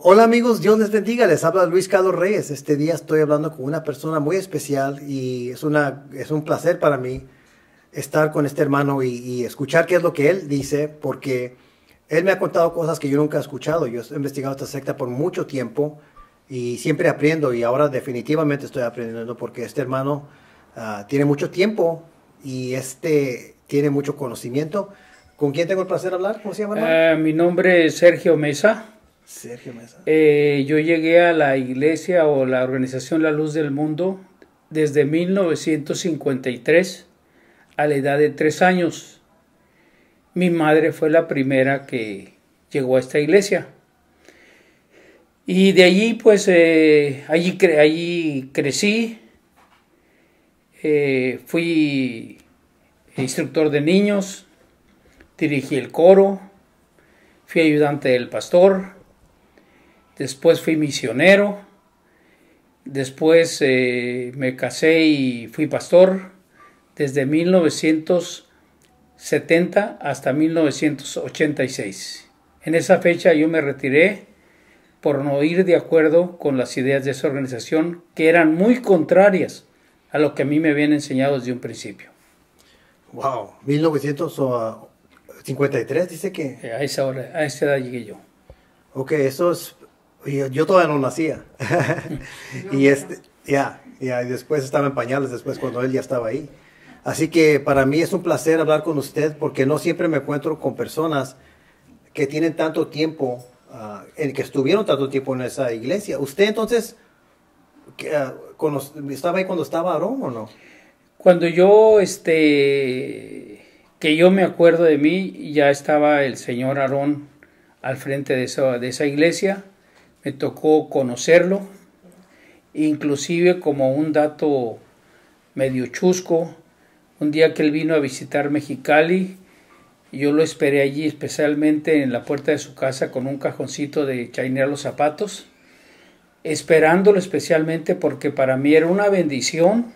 Hola amigos, Dios les bendiga, les habla Luis Carlos Reyes. Este día estoy hablando con una persona muy especial y es un placer para mí estar con este hermano y escuchar qué es lo que él dice, porque él me ha contado cosas que yo nunca he escuchado. Yo he investigado esta secta por mucho tiempo y siempre aprendo, y ahora definitivamente estoy aprendiendo porque este hermano tiene mucho tiempo y tiene mucho conocimiento. ¿Con quién tengo el placer de hablar? ¿Cómo se llama, hermano? Mi nombre es Sergio Mesa. Sergio Mesa. Yo llegué a la iglesia o la organización La Luz del Mundo desde 1953 a la edad de 3 años. Mi madre fue la primera que llegó a esta iglesia. Y de allí, pues, allí crecí. Fui instructor de niños, dirigí el coro, fui ayudante del pastor. Después fui misionero, después me casé y fui pastor desde 1970 hasta 1986. En esa fecha yo me retiré por no ir de acuerdo con las ideas de esa organización, que eran muy contrarias a lo que a mí me habían enseñado desde un principio. Wow, 1953 dice que... A esa edad llegué yo. Ok, eso es... Yo todavía no nacía. Y y después estaba en pañales, después cuando él ya estaba ahí. Así que para mí es un placer hablar con usted, porque no siempre me encuentro con personas que tienen tanto tiempo, que estuvieron tanto tiempo en esa iglesia. ¿Usted entonces estaba ahí cuando estaba Aarón o no? Cuando yo, que yo me acuerdo de mí, ya estaba el señor Aarón al frente de esa iglesia. Me tocó conocerlo, inclusive como un dato medio chusco, un día que él vino a visitar Mexicali, yo lo esperé allí especialmente en la puerta de su casa con un cajoncito de chainear los zapatos, esperándolo especialmente porque para mí era una bendición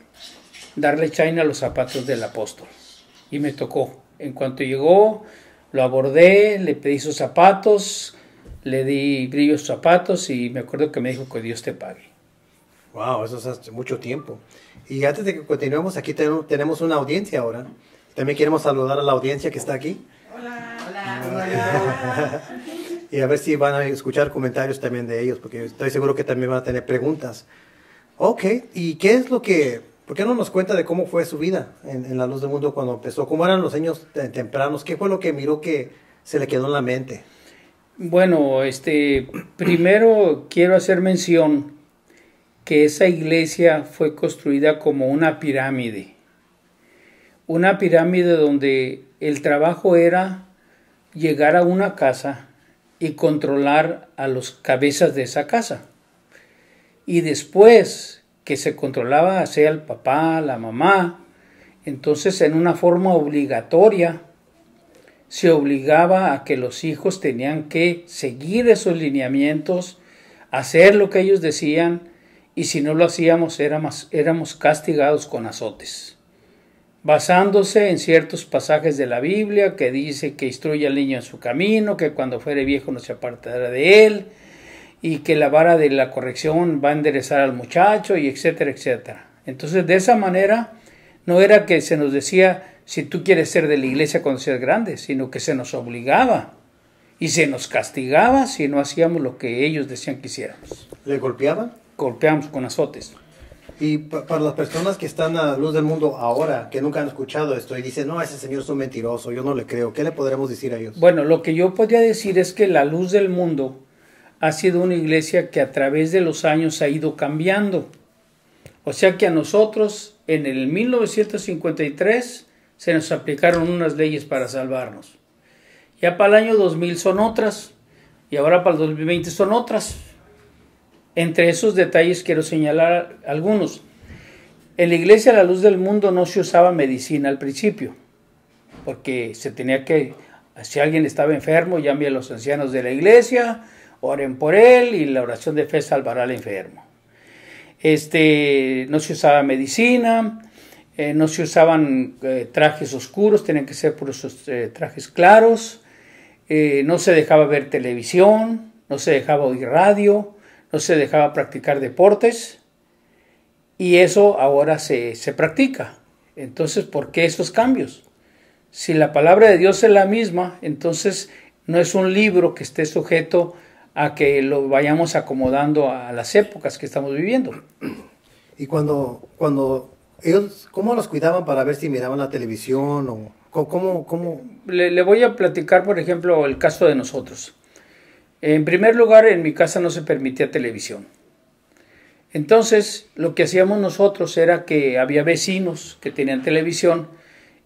darle chaina a los zapatos del apóstol. Y me tocó. En cuanto llegó, lo abordé, le pedí sus zapatos, le di brillo a sus zapatos y me acuerdo que me dijo que Dios te pague. Wow, eso es hace mucho tiempo. Y antes de que continuemos, aquí tenemos una audiencia ahora. También queremos saludar a la audiencia que está aquí. Hola. Hola. Y a ver si van a escuchar comentarios también de ellos, porque estoy seguro que también van a tener preguntas. Ok, ¿y qué es lo que... ¿Por qué no nos cuenta de cómo fue su vida en La Luz del Mundo cuando empezó? ¿Cómo eran los años tempranos? ¿Qué fue lo que miró que se le quedó en la mente? Bueno, primero quiero hacer mención que esa iglesia fue construida como una pirámide donde el trabajo era llegar a una casa y controlar a los cabezas de esa casa. Y después que se controlaba sea el papá, la mamá, entonces en una forma obligatoria se obligaba a que los hijos tenían que seguir esos lineamientos, hacer lo que ellos decían, y si no lo hacíamos éramos castigados con azotes, basándose en ciertos pasajes de la Biblia que dice que instruye al niño en su camino, que cuando fuere viejo no se apartará de él, y que la vara de la corrección va a enderezar al muchacho, y etcétera, etcétera. Entonces de esa manera no era que se nos decía si tú quieres ser de la iglesia cuando seas grande, sino que se nos obligaba y se nos castigaba si no hacíamos lo que ellos decían que hiciéramos. ¿Le golpeaban? Golpeamos con azotes. Y para las personas que están a La Luz del Mundo ahora, que nunca han escuchado esto y dicen, no, ese señor es un mentiroso, yo no le creo, ¿qué le podremos decir a ellos? Bueno, lo que yo podría decir es que La Luz del Mundo ha sido una iglesia que a través de los años ha ido cambiando. O sea que a nosotros en el 1953 se nos aplicaron unas leyes para salvarnos. Ya para el año 2000 son otras, y ahora para el 2020 son otras. Entre esos detalles quiero señalar algunos. En la iglesia La Luz del Mundo no se usaba medicina al principio, porque se tenía que, si alguien estaba enfermo, llame a los ancianos de la iglesia, oren por él y la oración de fe salvará al enfermo. No se usaba medicina, no se usaban trajes oscuros, tenían que ser por esos trajes claros, no se dejaba ver televisión, no se dejaba oír radio, no se dejaba practicar deportes, y eso ahora se practica. Entonces, ¿por qué esos cambios? Si la palabra de Dios es la misma, entonces no es un libro que esté sujeto a que lo vayamos acomodando a las épocas que estamos viviendo. Y cuando ellos, ¿cómo los cuidaban para ver si miraban la televisión o cómo? Le voy a platicar, por ejemplo, el caso de nosotros. En primer lugar, en mi casa no se permitía televisión. Entonces, lo que hacíamos nosotros era que había vecinos que tenían televisión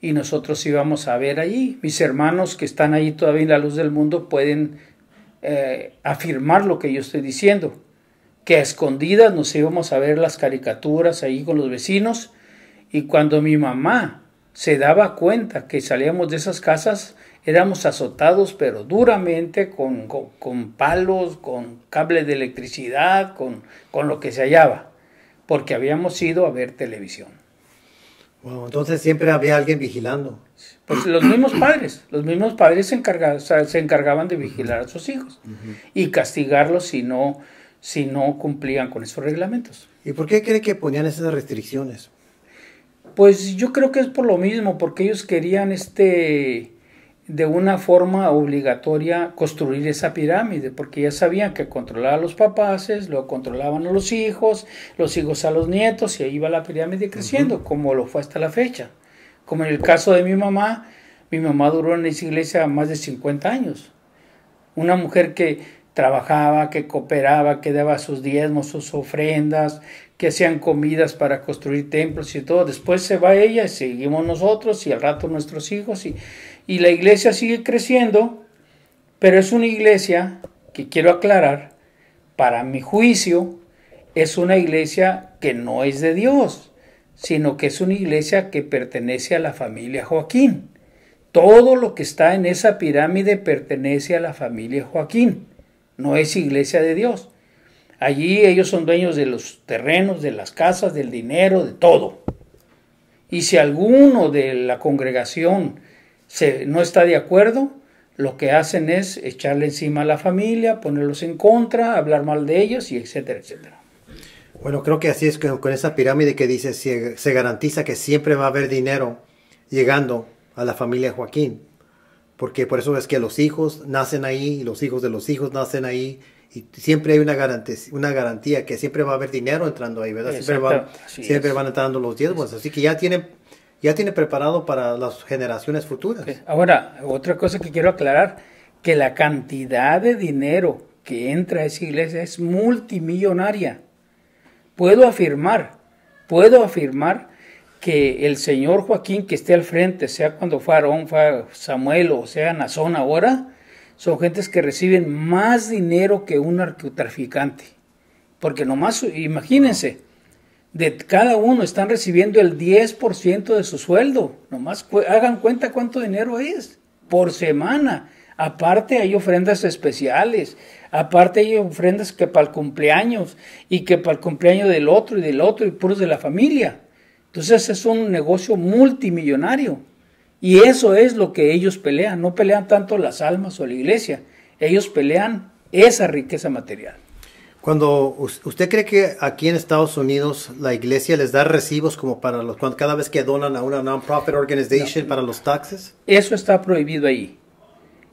y nosotros íbamos a ver allí. Mis hermanos que están ahí todavía en la luz del mundo pueden afirmar lo que yo estoy diciendo, que a escondidas nos íbamos a ver las caricaturas ahí con los vecinos, y cuando mi mamá se daba cuenta que salíamos de esas casas, éramos azotados pero duramente con palos, con cables de electricidad, con lo que se hallaba, porque habíamos ido a ver televisión. Bueno, entonces siempre había alguien vigilando. Pues los mismos padres se encargaban de vigilar a sus hijos y castigarlos si no cumplían con esos reglamentos. ¿Y por qué cree que ponían esas restricciones? Pues yo creo que es por lo mismo, porque ellos querían de una forma obligatoria construir esa pirámide, porque ya sabían que controlaban a los papás, lo controlaban a los hijos a los nietos, y ahí iba la pirámide creciendo, como lo fue hasta la fecha. Como en el caso de mi mamá duró en esa iglesia más de 50 años. Una mujer que trabajaba, que cooperaba, que daba sus diezmos, sus ofrendas, que hacían comidas para construir templos y todo. Después se va ella y seguimos nosotros y al rato nuestros hijos y la iglesia sigue creciendo, pero es una iglesia que, quiero aclarar, para mi juicio, es una iglesia que no es de Dios, sino que es una iglesia que pertenece a la familia Joaquín. Todo lo que está en esa pirámide pertenece a la familia Joaquín, no es iglesia de Dios. Allí ellos son dueños de los terrenos, de las casas, del dinero, de todo. Y si alguno de la congregación no está de acuerdo, lo que hacen es echarle encima a la familia, ponerlos en contra, hablar mal de ellos, y etcétera, etcétera. Bueno, creo que así es con esa pirámide que dice, se garantiza que siempre va a haber dinero llegando a la familia Joaquín. Porque por eso es que los hijos nacen ahí, y los hijos de los hijos nacen ahí, y siempre hay una garantía que siempre va a haber dinero entrando ahí, ¿verdad? Siempre van entrando los diezmos, así que ya tiene preparado para las generaciones futuras. Ahora, otra cosa que quiero aclarar, que la cantidad de dinero que entra a esa iglesia es multimillonaria. Puedo afirmar que el señor Joaquín que esté al frente, sea cuando fue Aarón, fue Samuel o sea Nazón ahora, son gentes que reciben más dinero que un narcotraficante. Porque nomás, imagínense, de cada uno están recibiendo el 10% de su sueldo. Nomás hagan cuenta cuánto dinero es por semana. Aparte hay ofrendas especiales, aparte hay ofrendas que para el cumpleaños y que para el cumpleaños del otro y puros de la familia. Entonces es un negocio multimillonario y eso es lo que ellos pelean. No pelean tanto las almas o la iglesia, ellos pelean esa riqueza material. Cuando usted cree que aquí en Estados Unidos la iglesia les da recibos como cuando cada vez que donan a una non-profit organization para los taxes. Eso está prohibido ahí.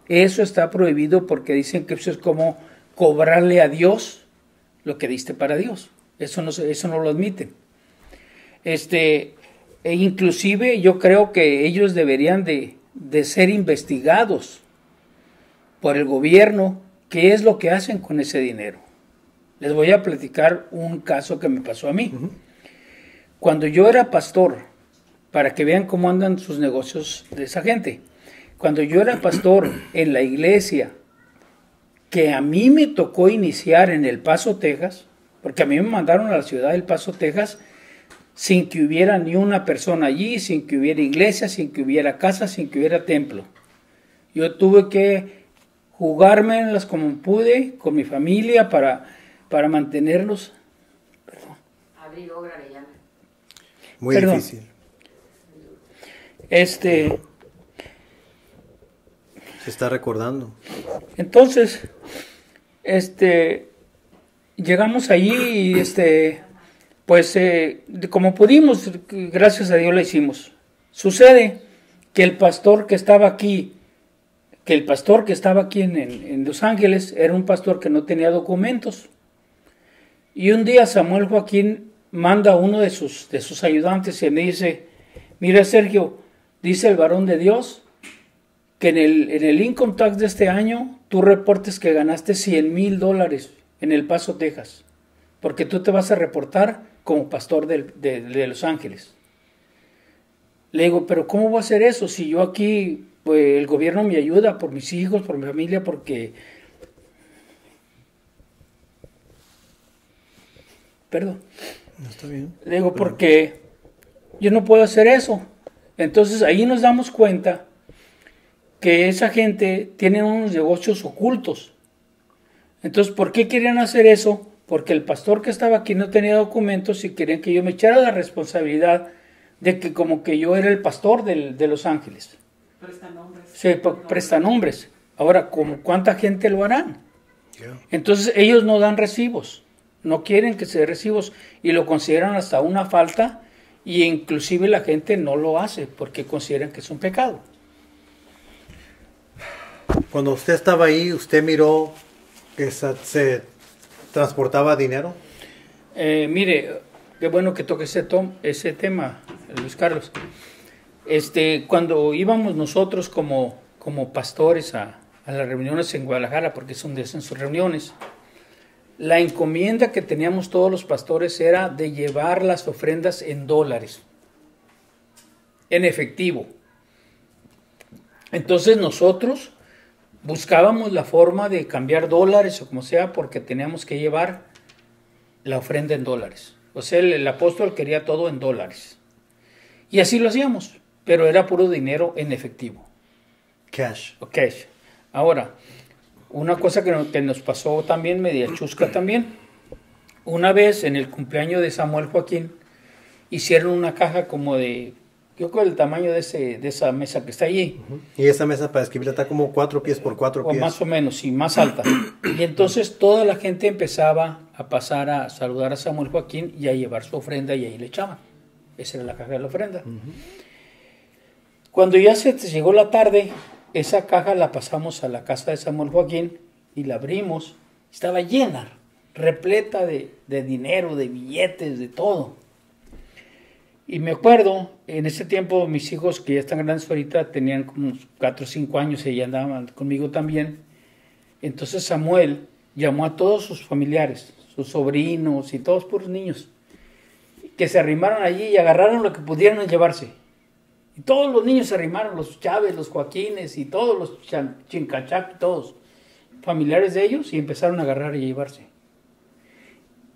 Eso está prohibido porque dicen que eso es como cobrarle a Dios lo que diste para Dios. Eso no lo admiten. E inclusive yo creo que ellos deberían de ser investigados por el gobierno qué es lo que hacen con ese dinero. Les voy a platicar un caso que me pasó a mí. Cuando yo era pastor, para que vean cómo andan sus negocios de esa gente, cuando yo era pastor en la iglesia que a mí me tocó iniciar en El Paso, Texas, porque a mí me mandaron a la ciudad de El Paso, Texas, sin que hubiera ni una persona allí, sin que hubiera iglesia, sin que hubiera casa, sin que hubiera templo. Yo tuve que jugármelas como pude con mi familia para mantenerlos. Abrir obra le llaman. Muy Perdón. difícil. Este, Se está recordando. entonces, llegamos allí y pues como pudimos, gracias a Dios lo hicimos. Sucede que el pastor que estaba aquí, en Los Ángeles, era un pastor que no tenía documentos. Y un día Samuel Joaquín manda a uno de sus ayudantes y me dice, mira Sergio, dice el varón de Dios, que en el income tax de este año tú reportes que ganaste $100,000 en El Paso, Texas, porque tú te vas a reportar como pastor de Los Ángeles. Le digo, pero ¿cómo voy a hacer eso si yo aquí, pues el gobierno me ayuda por mis hijos, por mi familia, porque... Perdón. No está bien. Le digo, porque yo no puedo hacer eso. Entonces ahí nos damos cuenta que esa gente tiene unos negocios ocultos. Entonces, ¿por qué querían hacer eso? Porque el pastor que estaba aquí no tenía documentos y querían que yo me echara la responsabilidad de que como que yo era el pastor de Los Ángeles. Prestanombres. Se prestanombres. Ahora, ¿cuánta gente lo harán? Yeah. Entonces ellos no dan recibos, no quieren que se dé recibos y lo consideran hasta una falta y inclusive la gente no lo hace porque consideran que es un pecado. Cuando usted estaba ahí, ¿usted miró que se transportaba dinero? Mire, qué bueno que toque ese tema, Luis Carlos. Cuando íbamos nosotros como pastores a las reuniones en Guadalajara, porque son de esas reuniones, la encomienda que teníamos todos los pastores era de llevar las ofrendas en dólares, en efectivo. Entonces nosotros buscábamos la forma de cambiar dólares o como sea, porque teníamos que llevar la ofrenda en dólares. O sea, el apóstol quería todo en dólares. Y así lo hacíamos, pero era puro dinero en efectivo. Cash. Ok. Ahora, una cosa que nos pasó también, media chusca también. Una vez en el cumpleaños de Samuel Joaquín, hicieron una caja como de, yo creo el tamaño de esa mesa que está allí. Y esa mesa para escribir está como 4 pies por 4 O pies. más o menos, y más alta. Y entonces toda la gente empezaba a pasar a saludar a Samuel Joaquín y a llevar su ofrenda y ahí le echaban. Esa era la caja de la ofrenda. Cuando ya se llegó la tarde, esa caja la pasamos a la casa de Samuel Joaquín y la abrimos. Estaba llena, repleta de dinero, de billetes, de todo. Y me acuerdo, en ese tiempo mis hijos, que ya están grandes ahorita, tenían como unos 4 o 5 años y ya andaban conmigo también. Entonces Samuel llamó a todos sus familiares, sus sobrinos y todos puros niños, que se arrimaron allí y agarraron lo que pudieran llevarse. Y todos los niños se arrimaron, los Chávez, los Joaquines y todos los Chincachac, todos familiares de ellos, y empezaron a agarrar y a llevarse.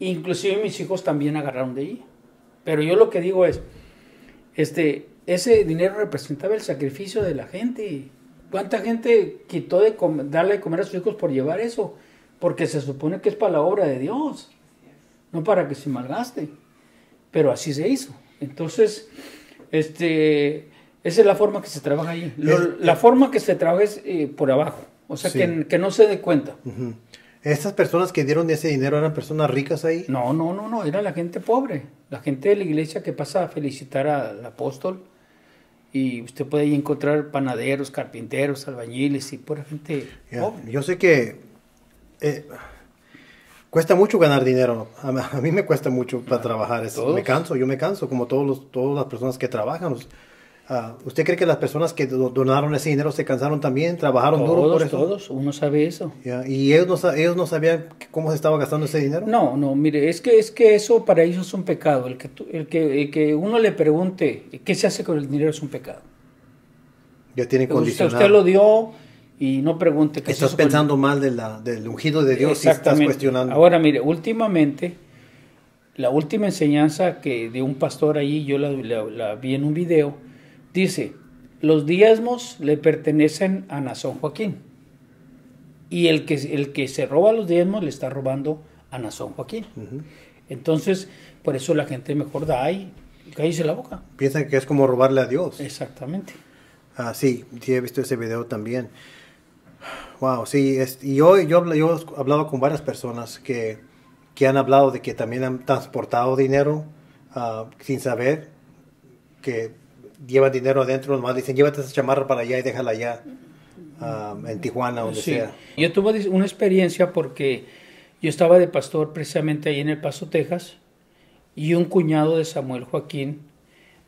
Inclusive mis hijos también agarraron de allí. Pero yo lo que digo es, ese dinero representaba el sacrificio de la gente. ¿Cuánta gente quitó de darle de comer a sus hijos por llevar eso? Porque se supone que es para la obra de Dios, no para que se malgaste. Pero así se hizo. Entonces, esa es la forma que se trabaja ahí. La forma que se trabaja es por abajo. O sea, Sí. que no se dé cuenta. Ujú. ¿Estas personas que dieron ese dinero eran personas ricas ahí? No, era la gente pobre, la gente de la iglesia que pasa a felicitar al apóstol, y usted puede ahí encontrar panaderos, carpinteros, albañiles y pura gente Ya. pobre. Yo sé que cuesta mucho ganar dinero. A mí me cuesta mucho para trabajar. Yo me canso, como todas las personas que trabajan. ¿Usted cree que las personas que donaron ese dinero se cansaron también? ¿Trabajaron duro por eso? Todos, uno sabe eso. Ya. ¿Y ellos no sabían cómo se estaba gastando ese dinero? No, mire, es que eso para ellos es un pecado. El que uno le pregunte qué se hace con el dinero es un pecado. Ya tienen condicionado. Usted lo dio y no pregunte qué se Estás hizo con el pensando mal del ungido de Dios y estás Exactamente. cuestionando. Ahora, mire, últimamente, la última enseñanza que de un pastor ahí, yo la vi en un video, dice, los diezmos le pertenecen a Nazón Joaquín. Y el que se roba los diezmos le está robando a Nazón Joaquín. Ujú. Entonces, Por eso la gente mejor da y cállese la boca. Piensan que es como robarle a Dios. Exactamente. Sí, he visto ese video también. Wow, sí, y yo he hablado con varias personas que han hablado de que también han transportado dinero sin saber, que llevan dinero adentro, nomás dicen, llévate esa chamarra para allá y déjala allá, en Tijuana, donde sea. Yo tuve una experiencia porque yo estaba de pastor precisamente ahí en El Paso, Texas, y un cuñado de Samuel Joaquín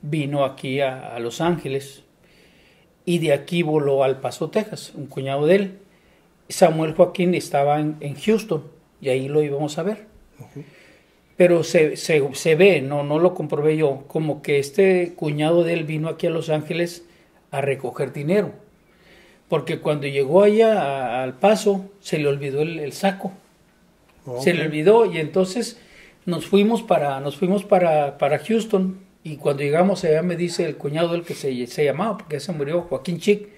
vino aquí a Los Ángeles, y de aquí voló al Paso, Texas, un cuñado de él. Samuel Joaquín estaba en Houston, y ahí lo íbamos a ver. Uh-huh. Pero se ve, no lo comprobé yo, como que este cuñado de él vino aquí a Los Ángeles a recoger dinero. Porque cuando llegó allá al Paso, se le olvidó el saco. Okay. Se le olvidó, y entonces nos fuimos para Houston. Y cuando llegamos allá me dice el cuñado del que se llamaba, porque ya se murió, Joaquín Chic,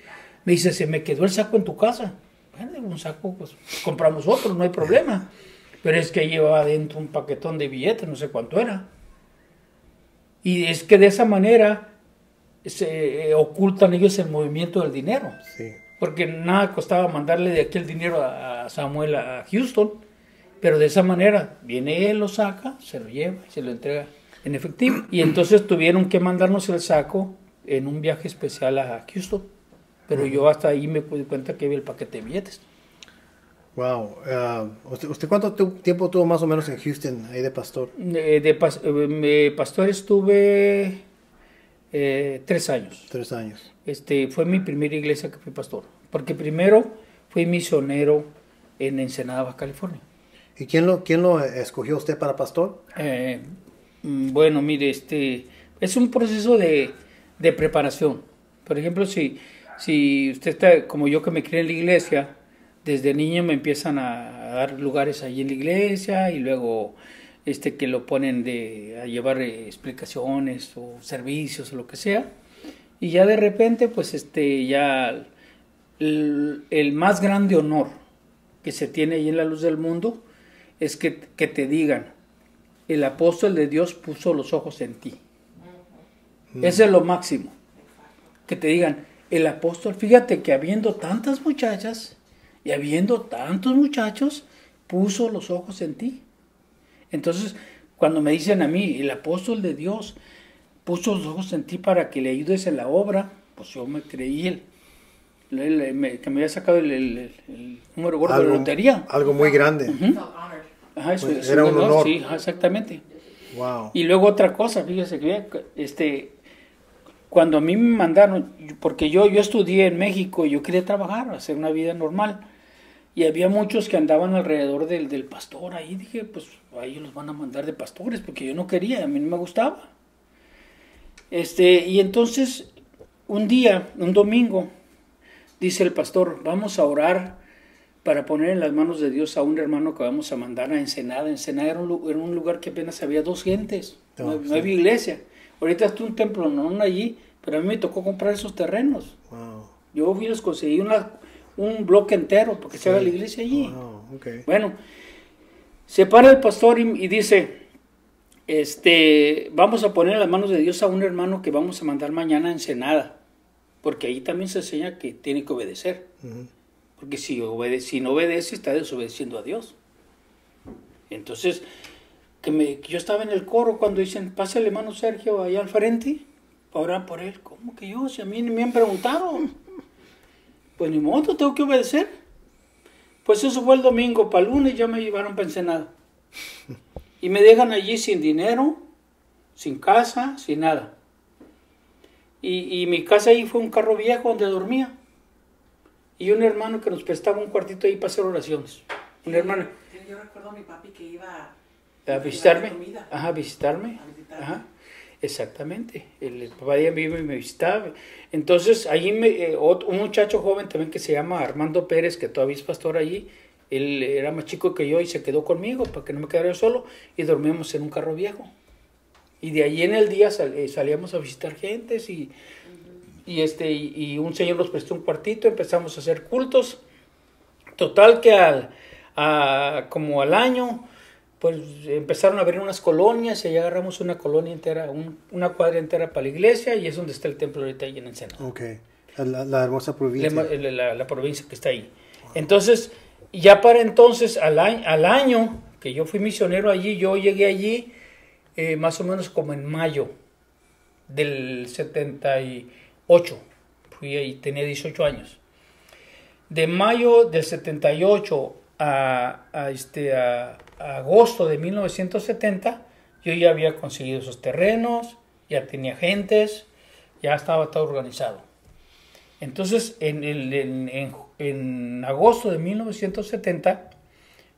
me dice, se me quedó el saco en tu casa. Bueno, un saco, pues compramos otro, no hay problema. Pero es que llevaba adentro un paquetón de billetes, no sé cuánto era. Y es que de esa manera se ocultan ellos el movimiento del dinero. Sí. Porque nada costaba mandarle de aquí el dinero a Samuel a Houston. Pero de esa manera viene él, lo saca, se lo lleva y se lo entrega en efectivo. Y entonces tuvieron que mandarnos el saco en un viaje especial a Houston. Pero yo hasta ahí me pude cuenta que había el paquete de billetes. Wow. ¿Usted cuánto tiempo tuvo más o menos en Houston, ahí de pastor? Pastor estuve 3 años. 3 años. Fue mi primera iglesia que fui pastor. Porque primero fui misionero en Ensenada, Baja California. ¿Y quién lo escogió usted para pastor? Bueno, mire, es un proceso de preparación. Por ejemplo, si usted está como yo, que me crié en la iglesia, desde niño me empiezan a dar lugares allí en la iglesia, y luego que lo ponen a llevar explicaciones o servicios o lo que sea, y ya de repente pues ya el más grande honor que se tiene ahí en la luz del mundo es que te digan, el apóstol de Dios puso los ojos en ti. Ese es lo máximo, que te digan, el apóstol, fíjate que habiendo tantas muchachas y habiendo tantos muchachos, puso los ojos en ti. Entonces, cuando me dicen a mí, el apóstol de Dios puso los ojos en ti para que le ayudes en la obra, pues yo me creí que me había sacado el número gordo de la lotería. Algo muy grande. Uh-huh. Ajá, eso, pues era un honor. Sí, exactamente. Wow. Y luego otra cosa, fíjese que cuando a mí me mandaron, porque yo estudié en México y yo quería trabajar, hacer una vida normal, y había muchos que andaban alrededor del pastor ahí. Dije, pues a ellos los van a mandar de pastores, porque yo no quería, a mí no me gustaba. Y entonces un domingo, dice el pastor, vamos a orar para poner en las manos de Dios a un hermano que vamos a mandar a Ensenada. Ensenada era un lugar que apenas había 2 gentes, no había iglesia. Ahorita está un templo, no allí, pero a mí me tocó comprar esos terrenos. Wow. Yo fui y les conseguí un bloque entero porque se haga la iglesia allí. Wow. Okay. Bueno, se para el pastor y dice, vamos a poner en las manos de Dios a un hermano que vamos a mandar mañana a Ensenada, porque ahí también se enseña que tiene que obedecer. Uh-huh. Porque si no obedece, está desobedeciendo a Dios. Entonces, yo estaba en el coro cuando dicen, pásale hermano Sergio allá al frente para orar por él. ¿Cómo que yo? Si a mí ni me han preguntado. Pues ni modo, tengo que obedecer. Pues eso fue el domingo. Para el lunes ya me llevaron para Ensenada. Y me dejan allí sin dinero, sin casa, sin nada. Y mi casa ahí fue un carro viejo donde dormía. Y un hermano que nos prestaba un cuartito ahí para hacer oraciones. Un hermano. Yo recuerdo a mi papi que iba a visitarme. Ajá, visitarme. Ajá, exactamente. El papá de ella me iba y me visitaba. Entonces, allí un muchacho joven también que se llama Armando Pérez, que todavía es pastor allí. Él era más chico que yo y se quedó conmigo para que no me quedara yo solo. Y dormíamos en un carro viejo. Y de allí en el día salíamos a visitar gentes y un señor nos prestó un cuartito, empezamos a hacer cultos. Total que como al año pues empezaron a abrir unas colonias y ahí agarramos una colonia entera, una cuadra entera para la iglesia y es donde está el templo ahorita ahí en Ensenada. Ok, la hermosa provincia. La provincia que está ahí. Entonces, ya para entonces, al año que yo fui misionero allí, yo llegué allí más o menos como en mayo del 78. Fui ahí, tenía 18 años. De mayo del 78 a agosto de 1970, yo ya había conseguido esos terrenos, ya tenía gentes, ya estaba todo organizado. Entonces, en agosto de 1970,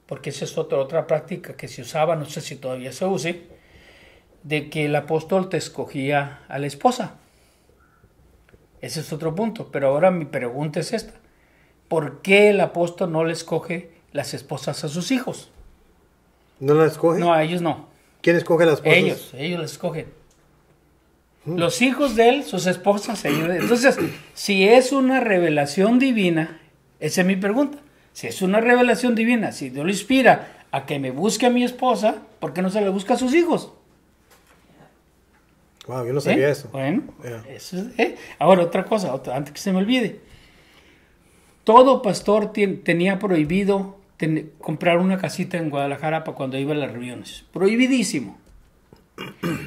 porque esa es otra práctica que se usaba, no sé si todavía se use, de que el apóstol te escogía a la esposa. Ese es otro punto, pero ahora mi pregunta es esta. ¿Por qué el apóstol no le escoge las esposas a sus hijos? ¿No las escoge? No, a ellos no. ¿Quién escoge las esposas? Ellos las escogen. Los hijos de él, sus esposas, ellos. Entonces, si es una revelación divina, esa es mi pregunta. Si es una revelación divina, si Dios lo inspira a que me busque a mi esposa, ¿por qué no se le busca a sus hijos? Wow, yo no sabía eso. Bueno, eso es, Ahora otra cosa, antes que se me olvide. Todo pastor tenía prohibido comprar una casita en Guadalajara para cuando iba a las reuniones. Prohibidísimo.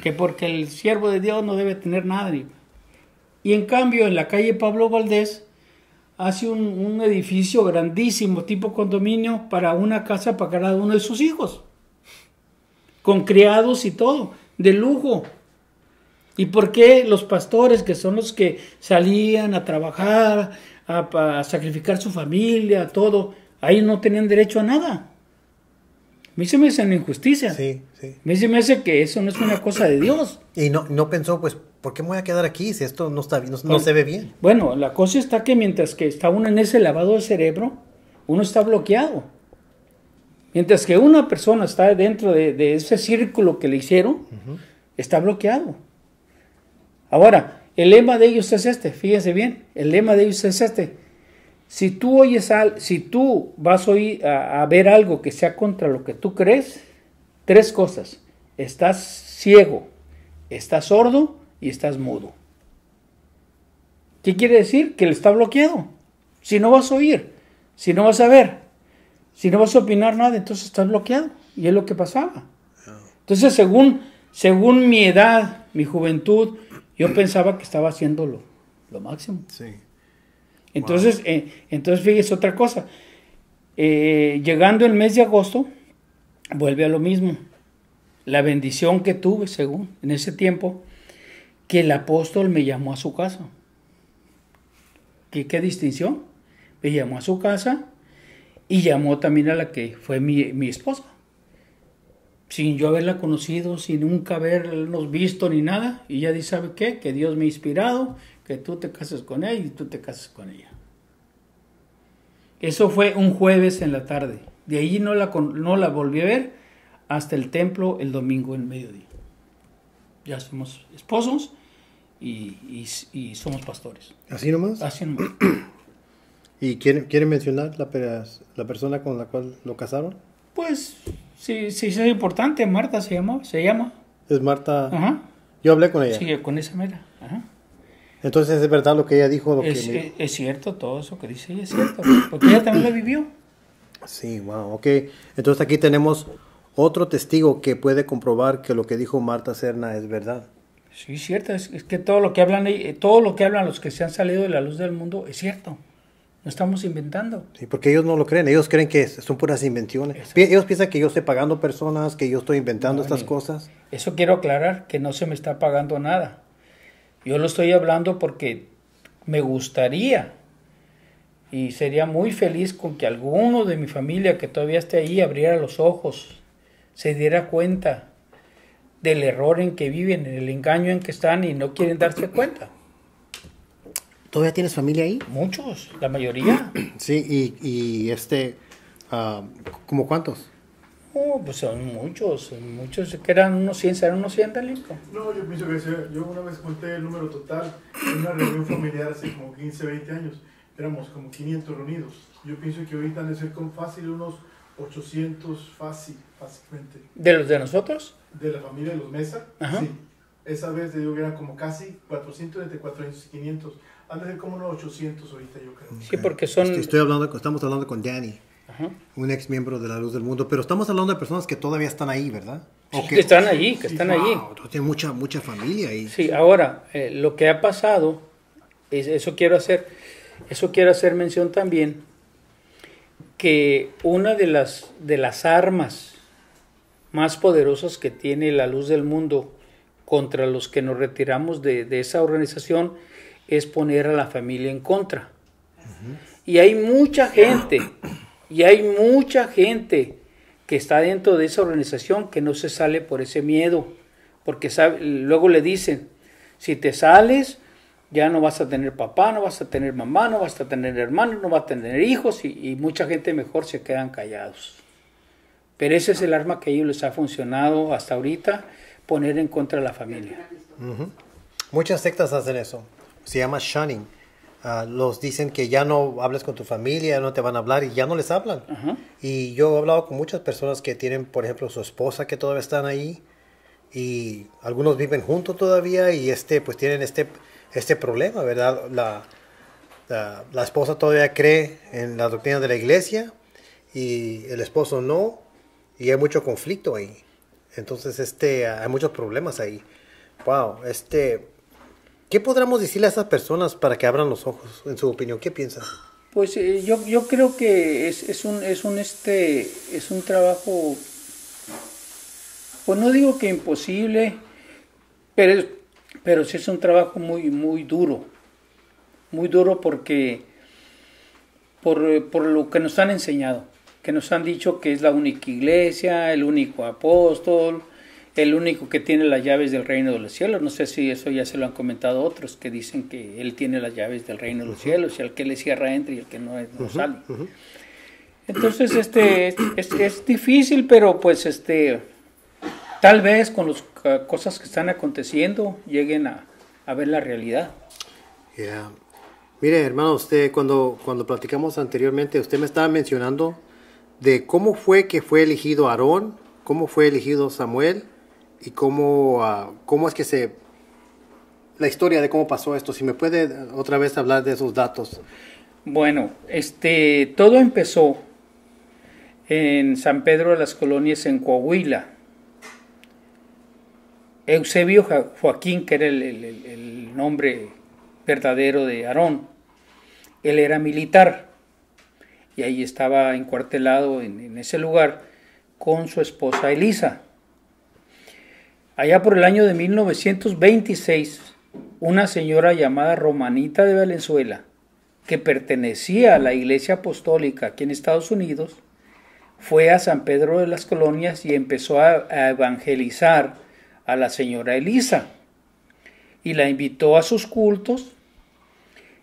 Que porque el siervo de Dios no debe tener nada. Y en cambio, en la calle Pablo Valdés, hace un edificio grandísimo, tipo condominio, para una casa para cada uno de sus hijos. Con criados y todo, de lujo. ¿Y por qué los pastores, que son los que salían a trabajar, a sacrificar su familia, todo, ahí no tenían derecho a nada? A mí se me hace una injusticia. Sí, sí. A mí se me hace que eso no es una cosa de Dios. Y no pensó, pues, ¿por qué me voy a quedar aquí si esto no está bien, no se ve bien? Bueno, la cosa está que mientras que está uno en ese lavado de cerebro, uno está bloqueado. Mientras que una persona está dentro de ese círculo que le hicieron, está bloqueado. Ahora, el lema de ellos es este, fíjense bien, el lema de ellos es este. Si tú vas a ver algo que sea contra lo que tú crees, 3 cosas. Estás ciego, estás sordo y estás mudo. ¿Qué quiere decir? Que él está bloqueado. Si no vas a oír, si no vas a ver, si no vas a opinar nada, entonces estás bloqueado. Y es lo que pasaba. Entonces, según mi edad, mi juventud, yo pensaba que estaba haciendo lo máximo. Sí. Entonces, fíjese otra cosa. Llegando el mes de agosto, vuelve a lo mismo. La bendición que tuve, según, en ese tiempo, que el apóstol me llamó a su casa. ¿Qué distinción? Me llamó a su casa y llamó también a la que fue mi esposa. Sin yo haberla conocido, sin nunca habernos visto ni nada. Y ella dice, ¿sabe qué? Que Dios me ha inspirado, que tú te cases con ella y tú te cases con ella. Eso fue un jueves en la tarde. De ahí no la volví a ver hasta el templo el domingo en mediodía. Ya somos esposos y somos pastores. ¿Así nomás? Así nomás. ¿Y quiere mencionar la persona con la cual lo casaron? Pues sí, es importante. Marta se llama. Es Marta. Ajá. Yo hablé con ella. Sí, con esa mera. Ajá. Entonces es verdad lo que ella dijo. Es cierto, todo eso que dice ella es cierto. Porque ella también lo vivió. Sí, wow, ok. Entonces aquí tenemos otro testigo que puede comprobar que lo que dijo Marta Serna es verdad. Sí, es cierto. Es que todo lo que hablan los que se han salido de la luz del mundo es cierto. No estamos inventando. Sí, porque ellos no lo creen. Ellos creen que son puras invenciones. Ellos piensan que yo estoy pagando personas, que yo estoy inventando estas cosas. Eso quiero aclarar, que no se me está pagando nada. Yo lo estoy hablando porque me gustaría y sería muy feliz con que alguno de mi familia que todavía esté ahí abriera los ojos, se diera cuenta del error en que viven, el engaño en que están y no quieren darse cuenta. ¿Todavía tienes familia ahí? Muchos, la mayoría. Sí, ¿cómo cuántos? Pues son muchos, que eran unos 100, ¿serán unos 100, Delico? No, yo pienso que yo una vez conté el número total en una reunión familiar hace como 15, 20 años, éramos como 500 reunidos. Yo pienso que ahorita han de ser con fácil unos 800 fácilmente. ¿De los de nosotros? De la familia de los Mesa, Ajá. sí. Esa vez te digo que eran como casi 400, entre 400 y 500. Han de ser como unos 800 ahorita, yo creo. Sí, porque son... Estamos hablando con Danny, Ajá. un ex miembro de la Luz del Mundo, pero estamos hablando de personas que todavía están ahí, ¿verdad? O Que están allí, que están allí. Wow, tiene mucha familia ahí. Sí, ahora, lo que ha pasado, eso quiero hacer mención también, que una de las armas más poderosas que tiene la Luz del Mundo contra los que nos retiramos de esa organización es poner a la familia en contra. Y hay mucha gente que está dentro de esa organización que no se sale por ese miedo, porque luego le dicen, si te sales, ya no vas a tener papá, no vas a tener mamá, no vas a tener hermanos, no vas a tener hijos, y mucha gente mejor se quedan callados. Pero ese es el arma que a ellos les ha funcionado hasta ahorita, poner en contra de la familia. Muchas sectas hacen eso. Se llama shunning. Los dicen que ya no hables con tu familia, no te van a hablar y ya no les hablan. Ajá. Y yo he hablado con muchas personas que tienen, por ejemplo, su esposa que todavía están ahí y algunos viven juntos todavía y pues tienen este problema, ¿verdad? La esposa todavía cree en la doctrina de la iglesia y el esposo no, y hay mucho conflicto ahí. Entonces, hay muchos problemas ahí. Wow, ¿qué podríamos decirle a esas personas para que abran los ojos, en su opinión? ¿Qué piensas? Pues yo creo que es un trabajo, pues no digo que imposible, pero sí es un trabajo muy duro porque por lo que nos han enseñado, que nos han dicho que es la única iglesia, el único apóstol, el único que tiene las llaves del reino de los cielos. No sé si eso ya se lo han comentado otros, que dicen que él tiene las llaves del reino de los cielos, y al que le cierra entra y el que no sale. Entonces, es difícil, pero pues tal vez con las cosas que están aconteciendo lleguen a ver la realidad. Yeah. Mire, hermano, usted cuando platicamos anteriormente, usted me estaba mencionando de cómo fue que fue elegido Aarón, cómo fue elegido Samuel y cómo es que la historia de cómo pasó esto. Si me puede otra vez hablar de esos datos. Bueno, todo empezó en San Pedro de las Colonias, en Coahuila. Eusebio Joaquín, que era el nombre verdadero de Aarón, él era militar y ahí estaba encuartelado en ese lugar con su esposa Elisa. Allá por el año de 1926, una señora llamada Romanita de Valenzuela, que pertenecía a la Iglesia Apostólica aquí en Estados Unidos, fue a San Pedro de las Colonias y empezó a evangelizar a la señora Elisa y la invitó a sus cultos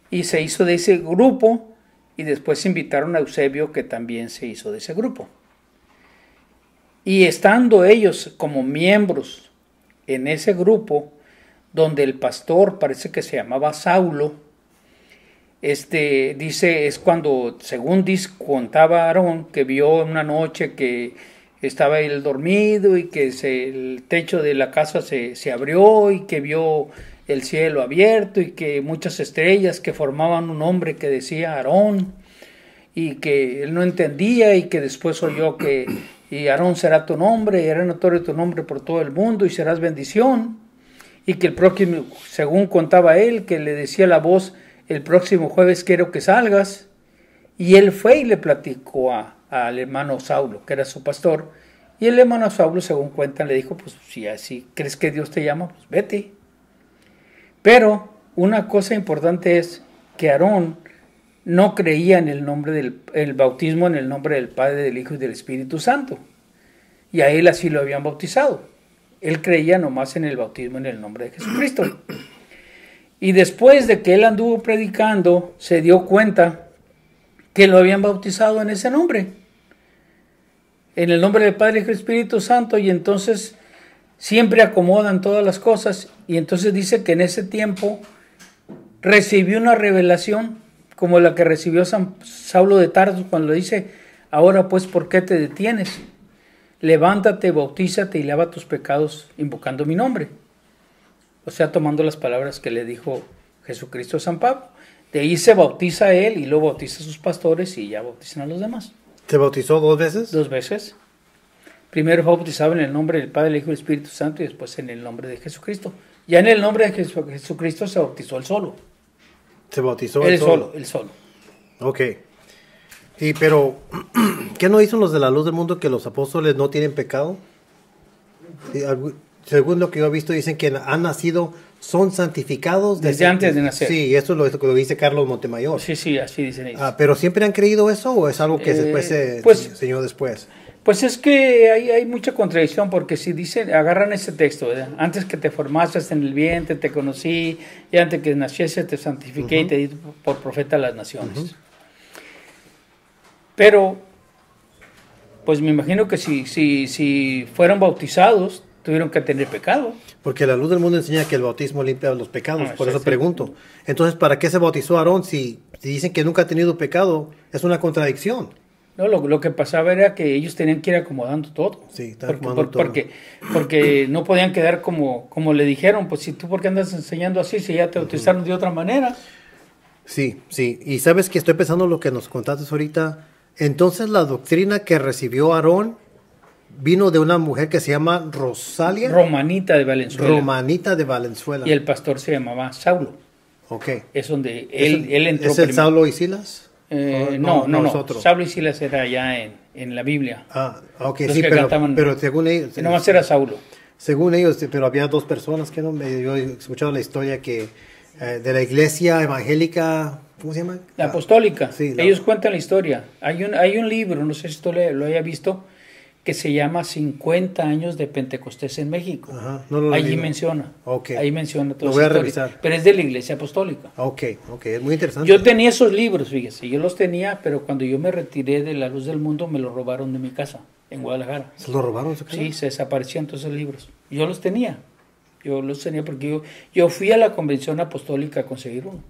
y se hizo de ese grupo, y después invitaron a Eusebio, que también se hizo de ese grupo. Y estando ellos como miembros en ese grupo, donde el pastor parece que se llamaba Saulo, dice, es cuando, según contaba Aarón, que vio una noche que estaba él dormido y que el techo de la casa se abrió y que vio el cielo abierto y que muchas estrellas que formaban un nombre que decía Aarón, y que él no entendía, y que después oyó que y Aarón será tu nombre, y haré notorio tu nombre por todo el mundo y serás bendición, y que el próximo, según contaba él, que le decía la voz, el próximo jueves quiero que salgas, y él fue y le platicó al hermano Saulo, que era su pastor, y el hermano Saulo, según cuentan, le dijo, pues si así crees que Dios te llama, pues vete. Pero una cosa importante es que Aarón no creía en el nombre el bautismo en el nombre del Padre, del Hijo y del Espíritu Santo. Y a él así lo habían bautizado. Él creía nomás en el bautismo en el nombre de Jesucristo. Y después de que él anduvo predicando, se dio cuenta que lo habían bautizado en ese nombre, en el nombre del Padre, Hijo y Espíritu Santo, y entonces siempre acomodan todas las cosas, y entonces dice que en ese tiempo recibió una revelación como la que recibió Saulo de Tarso cuando le dice, Ahora pues, ¿por qué te detienes? Levántate, bautízate y lava tus pecados invocando mi nombre. O sea, tomando las palabras que le dijo Jesucristo a San Pablo. De ahí se bautiza a él y luego bautiza a sus pastores y ya bautizan a los demás. ¿Se bautizó 2 veces? 2 veces. Primero fue bautizado en el nombre del Padre, el Hijo y el Espíritu Santo y después en el nombre de Jesucristo. Ya en el nombre de Jesucristo se bautizó él solo. ¿Se bautizó Él solo, él solo. Ok. Sí, pero ¿qué no dicen los de la luz del mundo que los apóstoles no tienen pecado? Sí, según lo que yo he visto, dicen que han nacido, son santificados desde antes de nacer. Sí, eso es lo que dice Carlos Montemayor. Sí, así dicen ellos. ¿Pero siempre han creído eso o es algo que después se enseñó después? Pues es que hay mucha contradicción, porque si dicen, agarran ese texto, ¿verdad? Antes que te formases en el vientre, te conocí, y antes que naciese te santifiqué y te di por profeta a las naciones. Pero, pues me imagino que si fueron bautizados, tuvieron que tener pecado. Porque la luz del mundo enseña que el bautismo limpia los pecados, por eso pregunto. Entonces, ¿para qué se bautizó Aarón si dicen que nunca ha tenido pecado? Es una contradicción. No, lo que pasaba era que ellos tenían que ir acomodando todo. Sí, acomodando todo. Porque no podían quedar como le dijeron, pues si tú por qué andas enseñando así, si ya te bautizaron de otra manera. Sí. Y sabes que estoy pensando lo que nos contaste ahorita. Entonces la doctrina que recibió Aarón vino de una mujer que se llama Rosalia. Romanita de Valenzuela. Romanita de Valenzuela. Y el pastor se llamaba Saulo. Ok. Es donde él entró. ¿Es el Saulo y Silas? No. Saulo y Silas era ya en la Biblia. Ok, los sí, cantaban, pero según ellos... Nomás era Saulo. Según ellos, pero había 2 personas que no... Yo he escuchado la historia que de la iglesia evangélica... ¿Cómo se llama? La apostólica. Sí, ellos cuentan la historia. Hay un libro, no sé si tú lo hayas visto, que se llama 50 años de Pentecostés en México. Ajá, no lo Allí leído. menciona. Okay. Ahí menciona todo. Lo voy a revisar. Pero es de la iglesia apostólica. Ok, es muy interesante. Yo tenía esos libros, fíjese, yo los tenía, pero cuando yo me retiré de la luz del mundo me los robaron de mi casa, en Guadalajara. ¿Se los robaron? Sí, se desaparecían todos esos libros. Yo los tenía porque yo fui a la convención apostólica a conseguir uno.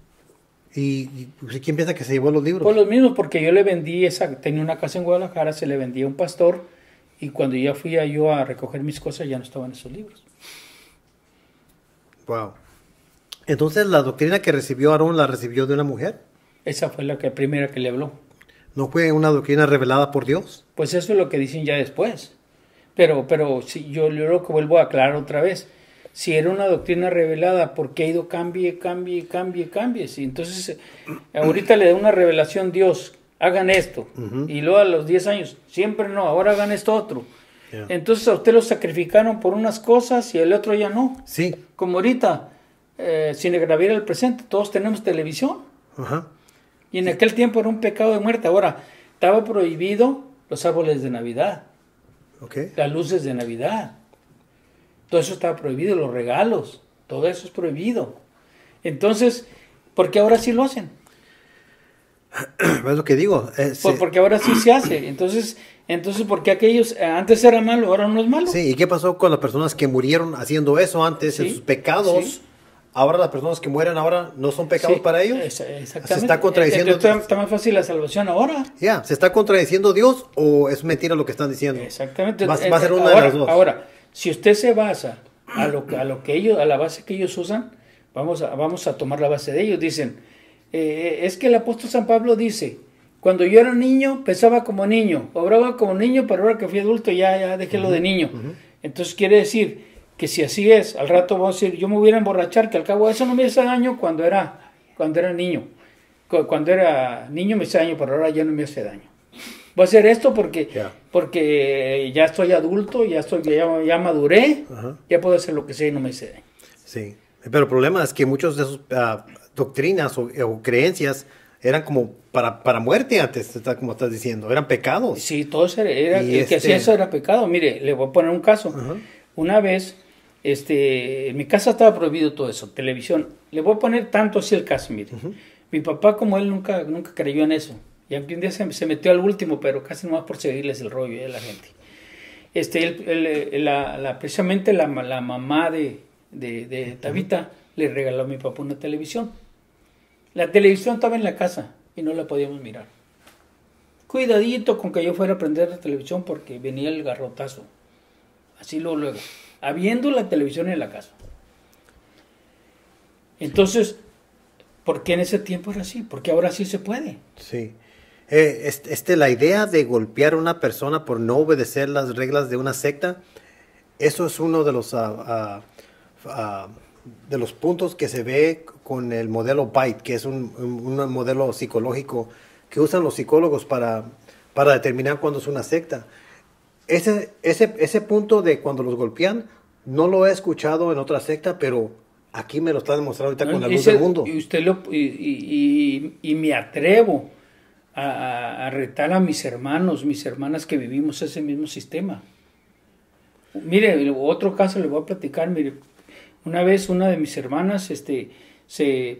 ¿Y quién piensa que se llevó los libros? Pues los mismos, porque yo le vendí tenía una casa en Guadalajara, se le vendía a un pastor, y cuando ya fui yo a recoger mis cosas ya no estaban esos libros. Wow. Entonces, ¿la doctrina que recibió Aarón la recibió de una mujer? Esa fue la primera que le habló. ¿No fue una doctrina revelada por Dios? Pues eso es lo que dicen ya después. Pero si yo lo que vuelvo a aclarar otra vez. Si era una doctrina revelada, ¿por qué ha ido cambie? Sí, entonces, ahorita le da una revelación Dios, hagan esto. Y luego a los 10 años, siempre no, ahora hagan esto otro. Yeah. Entonces a usted lo sacrificaron por unas cosas y el otro ya no. Sí. Como ahorita, sin agraviar el presente, todos tenemos televisión. Y en aquel tiempo era un pecado de muerte. Ahora, estaba prohibido los árboles de Navidad, las luces de Navidad. Todo eso estaba prohibido, los regalos, todo eso es prohibido. Entonces, ¿por qué ahora sí lo hacen? Es lo que digo. Porque ahora sí se hace. Entonces, ¿por qué aquellos antes era malo, ahora no es malo? Sí, ¿y qué pasó con las personas que murieron haciendo eso antes, en sus pecados? Sí. Ahora las personas que mueren ahora no son pecados para ellos. Exactamente. Se está contradiciendo. Está más fácil la salvación ahora. ¿Se está contradiciendo Dios o es mentira lo que están diciendo? Exactamente. Va a ser una de las dos. Ahora, si usted se basa a la base que ellos usan, vamos a tomar la base de ellos. Dicen, es que el apóstol San Pablo dice, cuando yo era niño, pensaba como niño, obraba como niño, pero ahora que fui adulto ya dejé lo de niño. Entonces quiere decir que si así es, al rato vamos a decir, yo me voy a emborrachar, que al cabo eso no me hace daño cuando era niño. Cuando era niño me hace daño, pero ahora ya no me hace daño. Voy a hacer esto porque ya estoy adulto, ya maduré, ya puedo hacer lo que sea y no me hace daño. Sí, pero el problema es que muchos de esos doctrinas o creencias eran como para muerte antes, como estás diciendo, eran pecados. Sí, todo era que hacía eso era pecado. Mire, le voy a poner un caso. Una vez, en mi casa estaba prohibido todo eso, televisión. Le voy a poner tanto así el caso, mire. Mi papá, como él, nunca creyó en eso. Y aunque un día se metió al último, pero casi nomás por seguirles el rollo de la gente. Precisamente la mamá de Tabita le regaló a mi papá una televisión. La televisión estaba en la casa y no la podíamos mirar. cuidadito con que yo fuera a prender la televisión porque venía el garrotazo. Así luego, habiendo la televisión en la casa. Entonces, ¿por qué en ese tiempo era así? Porque ahora sí se puede. Sí. La idea de golpear a una persona por no obedecer las reglas de una secta, eso es uno de los puntos que se ve con el modelo BITE, que es un modelo psicológico que usan los psicólogos para determinar cuándo es una secta. Ese punto de cuando los golpean, no lo he escuchado en otra secta, pero aquí me lo está demostrando ahorita con la luz del mundo. Y me atrevo a retar a mis hermanos, mis hermanas que vivimos ese mismo sistema. Mire, otro caso le voy a platicar. Mire, una vez una de mis hermanas,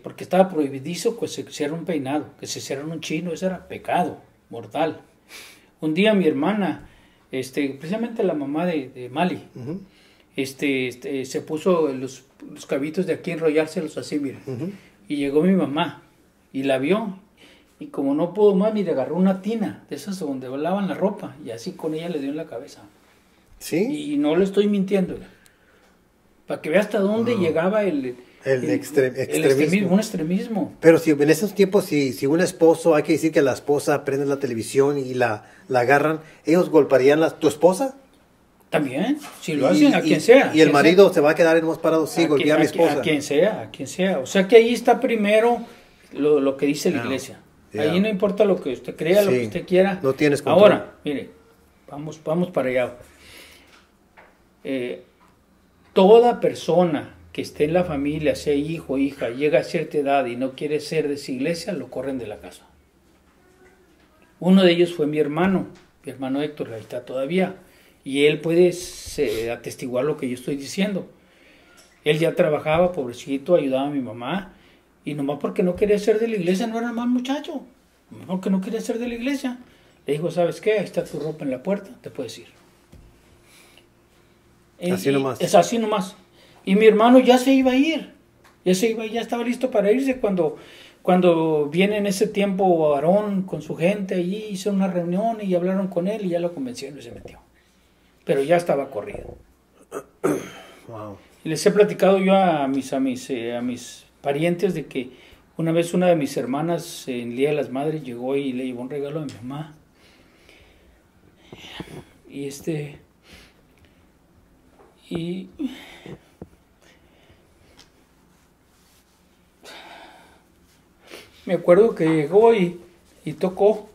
porque estaba prohibidizo que se hiciera un peinado, que se hiciera un chino, eso era pecado mortal. Un día mi hermana, precisamente la mamá de Mali, Uh-huh. se puso los cabitos de aquí, enrollárselos así, mire. Uh-huh. Y llegó mi mamá y la vio. Y como no pudo más, mire, agarró una tina de esas donde lavan la ropa y así con ella le dio en la cabeza. ¿Sí? Y no le estoy mintiendo. Para que vea hasta dónde llegaba el extremismo, un extremismo. Pero si en esos tiempos, si un esposo, hay que decir que la esposa prende la televisión y la agarran, ¿ellos golpearían tu esposa? También, si lo hacen, a quien sea. Y el marido se va a quedar en más parado, sí, golpear a mi esposa. A quien sea. O sea que ahí está primero lo que dice la iglesia. Ahí no importa lo que usted crea, lo que usted quiera. No tienes control. Ahora, mire, vamos para allá. Toda persona que esté en la familia, sea hijo o hija, llega a cierta edad y no quiere ser de esa iglesia, lo corren de la casa. Uno de ellos fue mi hermano Héctor, ahí está todavía. Y él puede atestiguar lo que yo estoy diciendo. Él ya trabajaba, pobrecito, ayudaba a mi mamá. Y nomás porque no quería ser de la iglesia, no era mal muchacho. Nomás porque no quería ser de la iglesia. Le dijo, ¿sabes qué? Ahí está tu ropa en la puerta, te puedes ir. Así nomás. Es así nomás. Y mi hermano ya se iba a ir. Ya estaba listo para irse cuando viene en ese tiempo Aarón con su gente allí, hizo una reunión y hablaron con él y ya lo convencieron y se metió. Pero ya estaba corrido. Wow. Y les he platicado yo a mis parientes de que una vez una de mis hermanas en el Día de las Madres llegó y le llevó un regalo a mi mamá. Y me acuerdo que llegó y tocó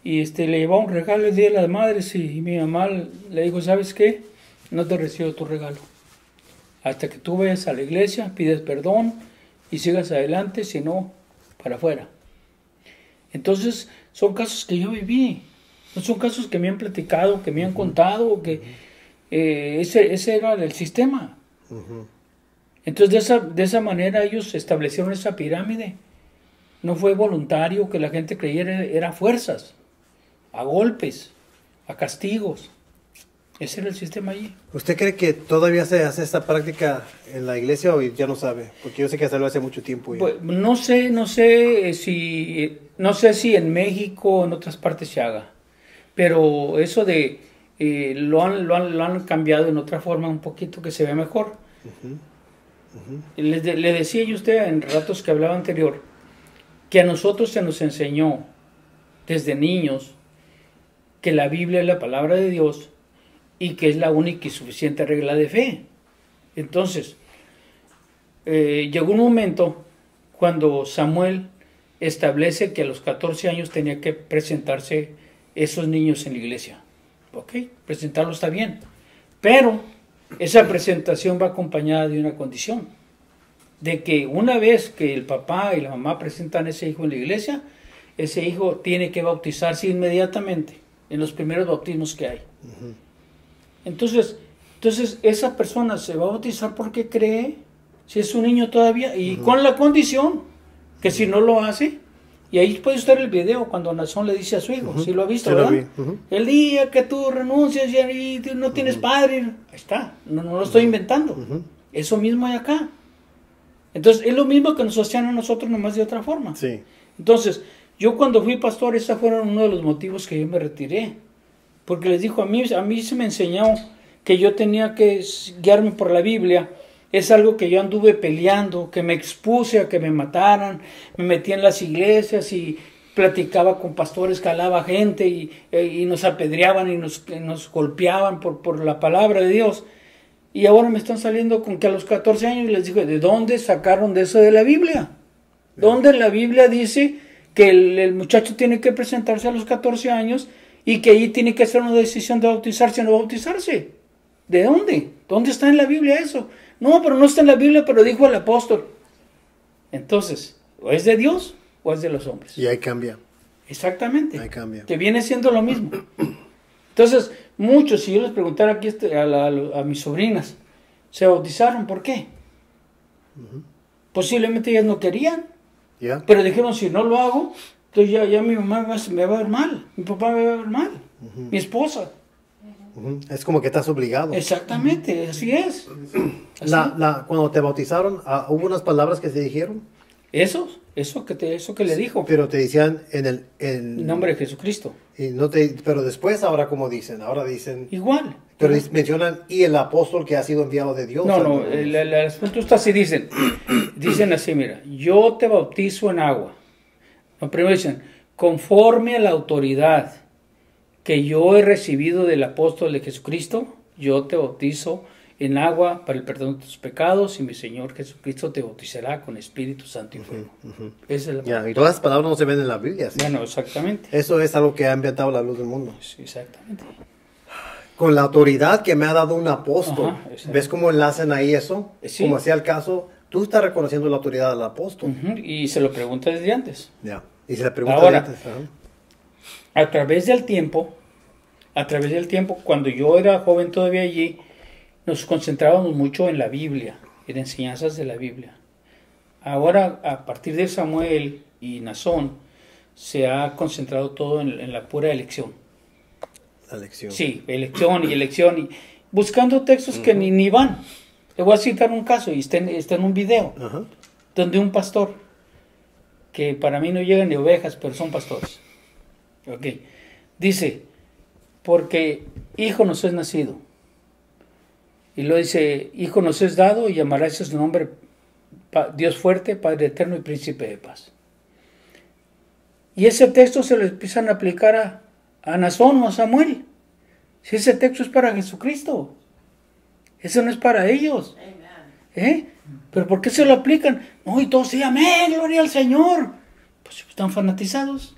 y le llevó un regalo el Día de las Madres y mi mamá le dijo, ¿sabes qué? No te recibo tu regalo. Hasta que tú vayas a la iglesia, pides perdón y sigas adelante, si no, para afuera. Entonces, son casos que yo viví. No son casos que me han platicado, que me han contado, que ese era el sistema. Uh-huh. Entonces, de esa manera ellos establecieron esa pirámide. No fue voluntario que la gente creyera, era a fuerzas, a golpes, a castigos. Ese era el sistema allí. ¿Usted cree que todavía se hace esta práctica en la iglesia o ya no sabe? Porque yo sé que hacerlo hace mucho tiempo. Pues, no sé si en México o en otras partes se haga, pero eso de lo han cambiado en otra forma un poquito que se ve mejor. Uh-huh. Uh-huh. Le decía yo a usted en ratos que hablaba anterior que a nosotros se nos enseñó desde niños que la Biblia es la palabra de Dios y que es la única y suficiente regla de fe. Entonces, llegó un momento cuando Samuel establece que a los 14 años tenía que presentarse esos niños en la iglesia. Ok, presentarlo está bien, pero esa presentación va acompañada de una condición, de que una vez que el papá y la mamá presentan a ese hijo en la iglesia, ese hijo tiene que bautizarse inmediatamente en los primeros bautismos que hay. Uh-huh. Entonces esa persona se va a bautizar porque cree, si es un niño todavía, y con la condición que si no lo hace, y ahí puede estar el video cuando Nazón le dice a su hijo, si lo ha visto, ¿verdad? El día que tú renuncias y no tienes padre, ahí está, no lo estoy inventando, eso mismo hay acá. Entonces es lo mismo que nos hacían a nosotros, nomás de otra forma. Sí. Entonces, Yo cuando fui pastor, esos fueron uno de los motivos que yo me retiré. Porque les dijo, a mí se me enseñó que yo tenía que guiarme por la Biblia. Es algo que yo anduve peleando, que me expuse a que me mataran, me metí en las iglesias y platicaba con pastores, calaba gente y nos apedreaban y nos golpeaban por la palabra de Dios. Y ahora me están saliendo con que a los 14 años les digo, ¿de dónde sacaron de eso de la Biblia? ¿Dónde la Biblia dice que el muchacho tiene que presentarse a los 14 años y que ahí tiene que hacer una decisión de bautizarse o no bautizarse? ¿De dónde? ¿Dónde está en la Biblia eso? No, pero no está en la Biblia, pero dijo el apóstol. Entonces, o es de Dios o es de los hombres. Y ahí cambia. Exactamente. Ahí cambia. Que viene siendo lo mismo. Entonces, muchos, si yo les preguntara aquí a mis sobrinas, ¿se bautizaron? ¿Por qué? Posiblemente ellas no querían, ¿Ya? pero dijeron, si no lo hago, entonces ya mi mamá me va a ver mal, mi papá me va a ver mal, mi esposa. Es como que estás obligado. Exactamente, así es. Así. Cuando te bautizaron, ¿hubo unas palabras que te dijeron? Eso que le dijo. Pero te decían En nombre de Jesucristo. y pero después, ahora como dicen, ahora dicen, Igual. pero mencionan, y el apóstol que ha sido enviado de Dios. No, el asunto está así, dicen así, mira, yo te bautizo en agua. No, primero dicen, conforme a la autoridad que yo he recibido del apóstol de Jesucristo, yo te bautizo en agua para el perdón de tus pecados y mi Señor Jesucristo te bautizará con Espíritu Santo y fuego. Esa es la Ya, y todas las palabras no se ven en la Biblia. ¿sí? Bueno, exactamente. Eso es algo que ha inventado la luz del mundo. Sí, exactamente. Con la autoridad que me ha dado un apóstol. Ajá, exacto. ¿Ves cómo enlazan ahí eso? Sí. Como hacía el caso, tú estás reconociendo la autoridad del apóstol. Ujú, y se lo pregunta desde antes. Ya. Y se le pregunta Ahora, antes, ajá. A través del tiempo, cuando yo era joven todavía allí, nos concentrábamos mucho en la Biblia, en enseñanzas de la Biblia. Ahora, a partir de Samuel y Nazón, se ha concentrado todo en la pura elección. La lección. Sí, elección y buscando textos que ni van. Le voy a citar un caso y está en un video, Ajá. donde un pastor, que para mí no llegan de ovejas, pero son pastores. Ok. Dice, porque hijo nos es nacido. Y luego dice, hijo nos es dado y llamarás su nombre Dios fuerte, Padre eterno y príncipe de paz. Y ese texto se lo empiezan a aplicar a Nazón o a Samuel. Si ese texto es para Jesucristo, eso no es para ellos. ¿Eh? ¿Pero por qué se lo aplican? No, y todos dicen, amén, gloria al Señor. Pues están fanatizados.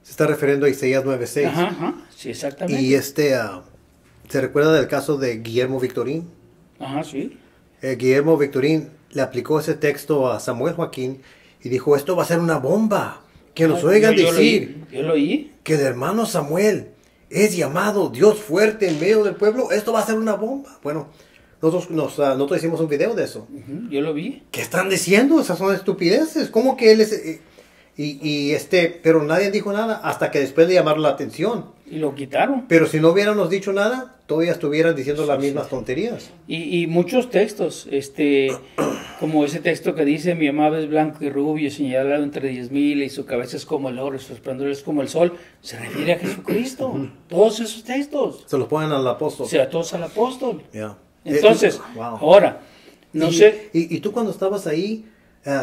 Se está refiriendo a Isaías 9:6. Ajá, sí, exactamente. Y ¿se recuerda del caso de Guillermo Victorín? Ajá, sí. Guillermo Victorín le aplicó ese texto a Samuel Joaquín y dijo, esto va a ser una bomba. Que nos oigan decir Yo lo oí. que el hermano Samuel es llamado Dios fuerte en medio del pueblo. Esto va a ser una bomba. Bueno, nosotros hicimos un video de eso. Yo lo vi. ¿Qué están diciendo? Esas son estupideces. ¿Cómo que él es...? Pero nadie dijo nada hasta que después le llamaron la atención. Y lo quitaron. Pero si no hubiéramos dicho nada, todavía estuvieran diciendo las mismas tonterías. Y muchos textos, como ese texto que dice, mi amado es blanco y rubio, señalado entre 10,000 y su cabeza es como el oro, su esplendor es como el sol, se refiere a Jesucristo. Todos esos textos. Se los ponen al apóstol. O sea, todos al apóstol. Ya. Entonces, Wow. ahora, no sé. Y tú cuando estabas ahí,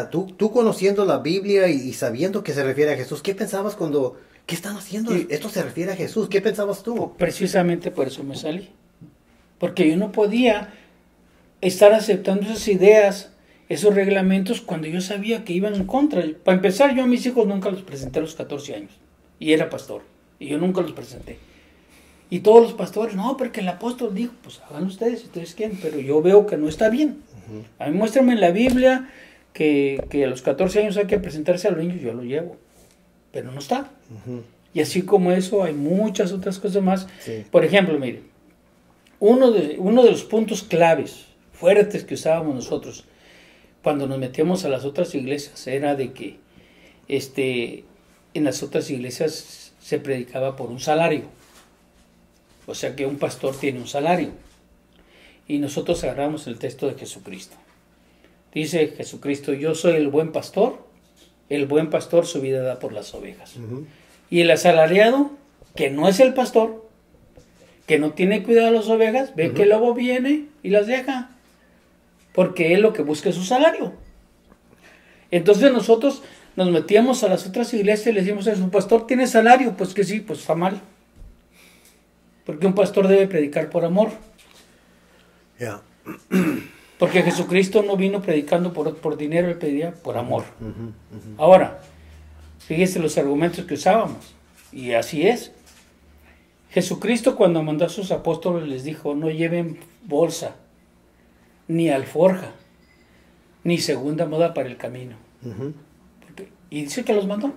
tú conociendo la Biblia y sabiendo que se refiere a Jesús, ¿qué pensabas cuando... ¿Qué están haciendo? Esto se refiere a Jesús. ¿Qué pensabas tú? Precisamente por eso me salí. Porque yo no podía estar aceptando esas ideas, esos reglamentos, cuando yo sabía que iban en contra. Para empezar, yo a mis hijos nunca los presenté a los 14 años. Y era pastor. Y yo nunca los presenté. Y todos los pastores, no, porque el apóstol dijo, pues hagan ustedes si ustedes quieren. Pero yo veo que no está bien. A mí muéstrame en la Biblia que a los 14 años hay que presentarse a los niños, yo lo llevo. Pero no está. Y así como eso, hay muchas otras cosas más. Sí. Por ejemplo, mire, uno de los puntos claves, fuertes que usábamos nosotros, cuando nos metíamos a las otras iglesias, era de que en las otras iglesias se predicaba por un salario. O sea que un pastor tiene un salario. Y nosotros agarramos el texto de Jesucristo. Dice Jesucristo, yo soy el buen pastor el buen pastor su vida da por las ovejas. Y el asalariado, que no es el pastor, que no tiene cuidado de las ovejas, ve que el lobo viene y las deja, porque él lo que busca es su salario. Entonces nosotros nos metíamos a las otras iglesias y le decíamos, ¿su pastor tiene salario? Pues que sí, pues está mal. Porque un pastor debe predicar por amor. Ya. Porque Jesucristo no vino predicando por dinero, él pedía por amor. Ahora, fíjese los argumentos que usábamos. Y así es. Jesucristo cuando mandó a sus apóstoles les dijo, no lleven bolsa, ni alforja, ni segunda moda para el camino. Y dice que los mandó.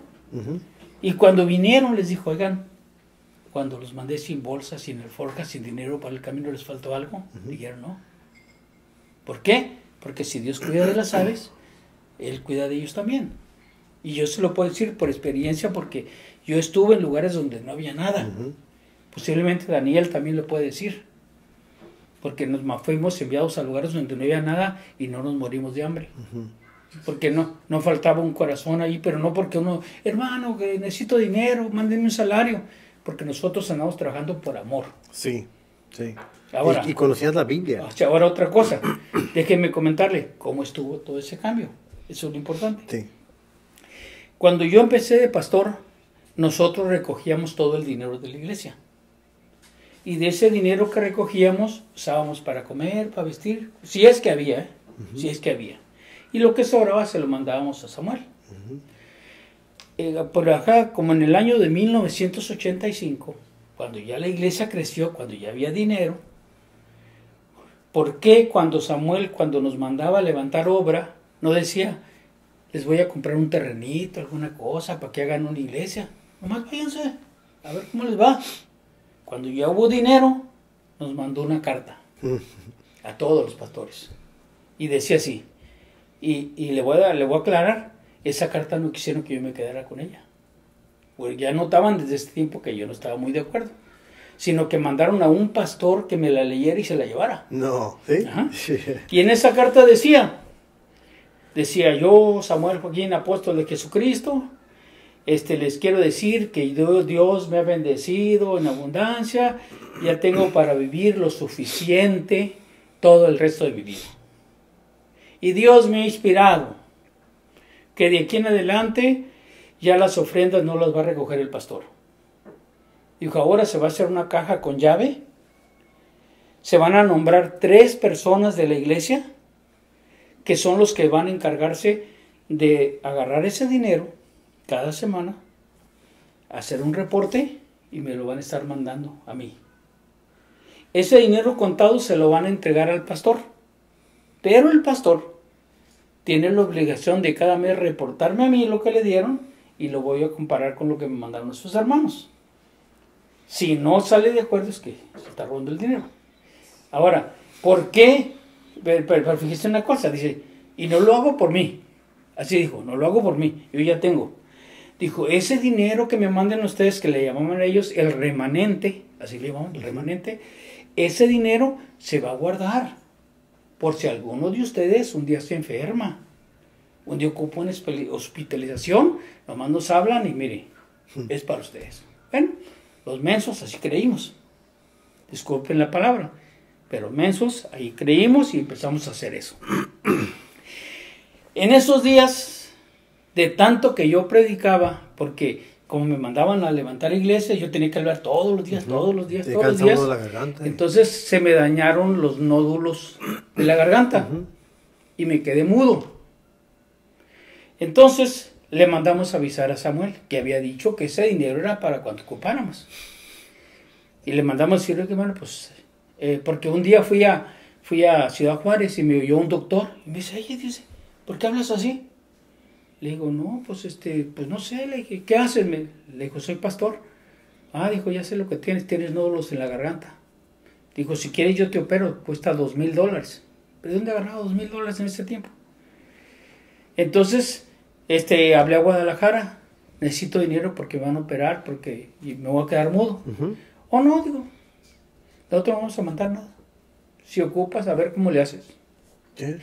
Y cuando vinieron les dijo, oigan, cuando los mandé sin bolsa, sin alforja, sin dinero para el camino, ¿les faltó algo? Dijeron, no. ¿Por qué? Porque si Dios cuida de las aves, Él cuida de ellos también. Y yo se lo puedo decir por experiencia, porque yo estuve en lugares donde no había nada. Posiblemente Daniel también lo puede decir. Porque nos fuimos enviados a lugares donde no había nada y no nos morimos de hambre. Porque no faltaba un corazón ahí, pero no porque uno, hermano, que necesito dinero, mándenme un salario. Porque nosotros andamos trabajando por amor. Sí, sí. Ahora, y conocías la Biblia. Ahora otra cosa, déjenme comentarle cómo estuvo todo ese cambio. Eso es lo importante. Sí. Cuando yo empecé de pastor, nosotros recogíamos todo el dinero de la iglesia. Y de ese dinero que recogíamos, usábamos para comer, para vestir, si es que había, si es que había. Y lo que sobraba se lo mandábamos a Samuel. Por acá, como en el año de 1985, cuando ya la iglesia creció, cuando ya había dinero, ¿por qué cuando Samuel, cuando nos mandaba a levantar obra, no decía, les voy a comprar un terrenito, alguna cosa, para que hagan una iglesia? Nomás váyanse, a ver cómo les va. Cuando ya hubo dinero, nos mandó una carta a todos los pastores. Y decía así, y le voy a aclarar, esa carta no quisieron que yo me quedara con ella. Pues ya notaban desde ese tiempo que yo no estaba muy de acuerdo. Sino que mandaron a un pastor que me la leyera y se la llevara. No, ¿sí? Sí. Y en esa carta decía, yo, Samuel Joaquín, apóstol de Jesucristo, les quiero decir que Dios me ha bendecido en abundancia, ya tengo para vivir lo suficiente todo el resto de mi vida. Y Dios me ha inspirado que de aquí en adelante ya las ofrendas no las va a recoger el pastor. Dijo, ahora se va a hacer una caja con llave, se van a nombrar 3 personas de la iglesia, que son los que van a encargarse de agarrar ese dinero cada semana, hacer un reporte y me lo van a estar mandando a mí. Ese dinero contado se lo van a entregar al pastor, pero el pastor tiene la obligación de cada mes reportarme a mí lo que le dieron y lo voy a comparar con lo que me mandaron sus hermanos. Si no sale de acuerdo es que se está robando el dinero. Ahora, ¿por qué? Pero fíjese una cosa, dice, y no lo hago por mí. Así dijo, no lo hago por mí, yo ya tengo. Dijo, ese dinero que me manden ustedes, que le llamaban a ellos el remanente, así le llamaban, el remanente, ese dinero se va a guardar por si alguno de ustedes un día se enferma, un día ocupa una hospitalización, nomás nos hablan y mire, es para ustedes. Bueno, los mensos así creímos, disculpen la palabra, pero mensos ahí creímos y empezamos a hacer eso. En esos días, de tanto que yo predicaba, porque como me mandaban a levantar iglesias, yo tenía que hablar todos los días. La garganta, entonces se me dañaron los nódulos de la garganta y me quedé mudo. Entonces le mandamos avisar a Samuel, que había dicho que ese dinero era para cuando ocupáramos. Y le mandamos decirle que, bueno, pues, porque un día fui a Ciudad Juárez y me oyó un doctor. Y me dice, ¿por qué hablas así? Le digo, no, pues, pues no sé. Le dije, ¿qué haces? Le dijo, soy pastor. Ah, dijo, ya sé lo que tienes nódulos en la garganta. Dijo, si quieres yo te opero, cuesta $2,000. ¿Pero de dónde agarraba $2,000 en ese tiempo? Entonces, hablé a Guadalajara, necesito dinero porque me van a operar, porque me voy a quedar mudo. O no, digo, nosotros no vamos a mandar nada. Si ocupas, a ver cómo le haces. ¿Qué?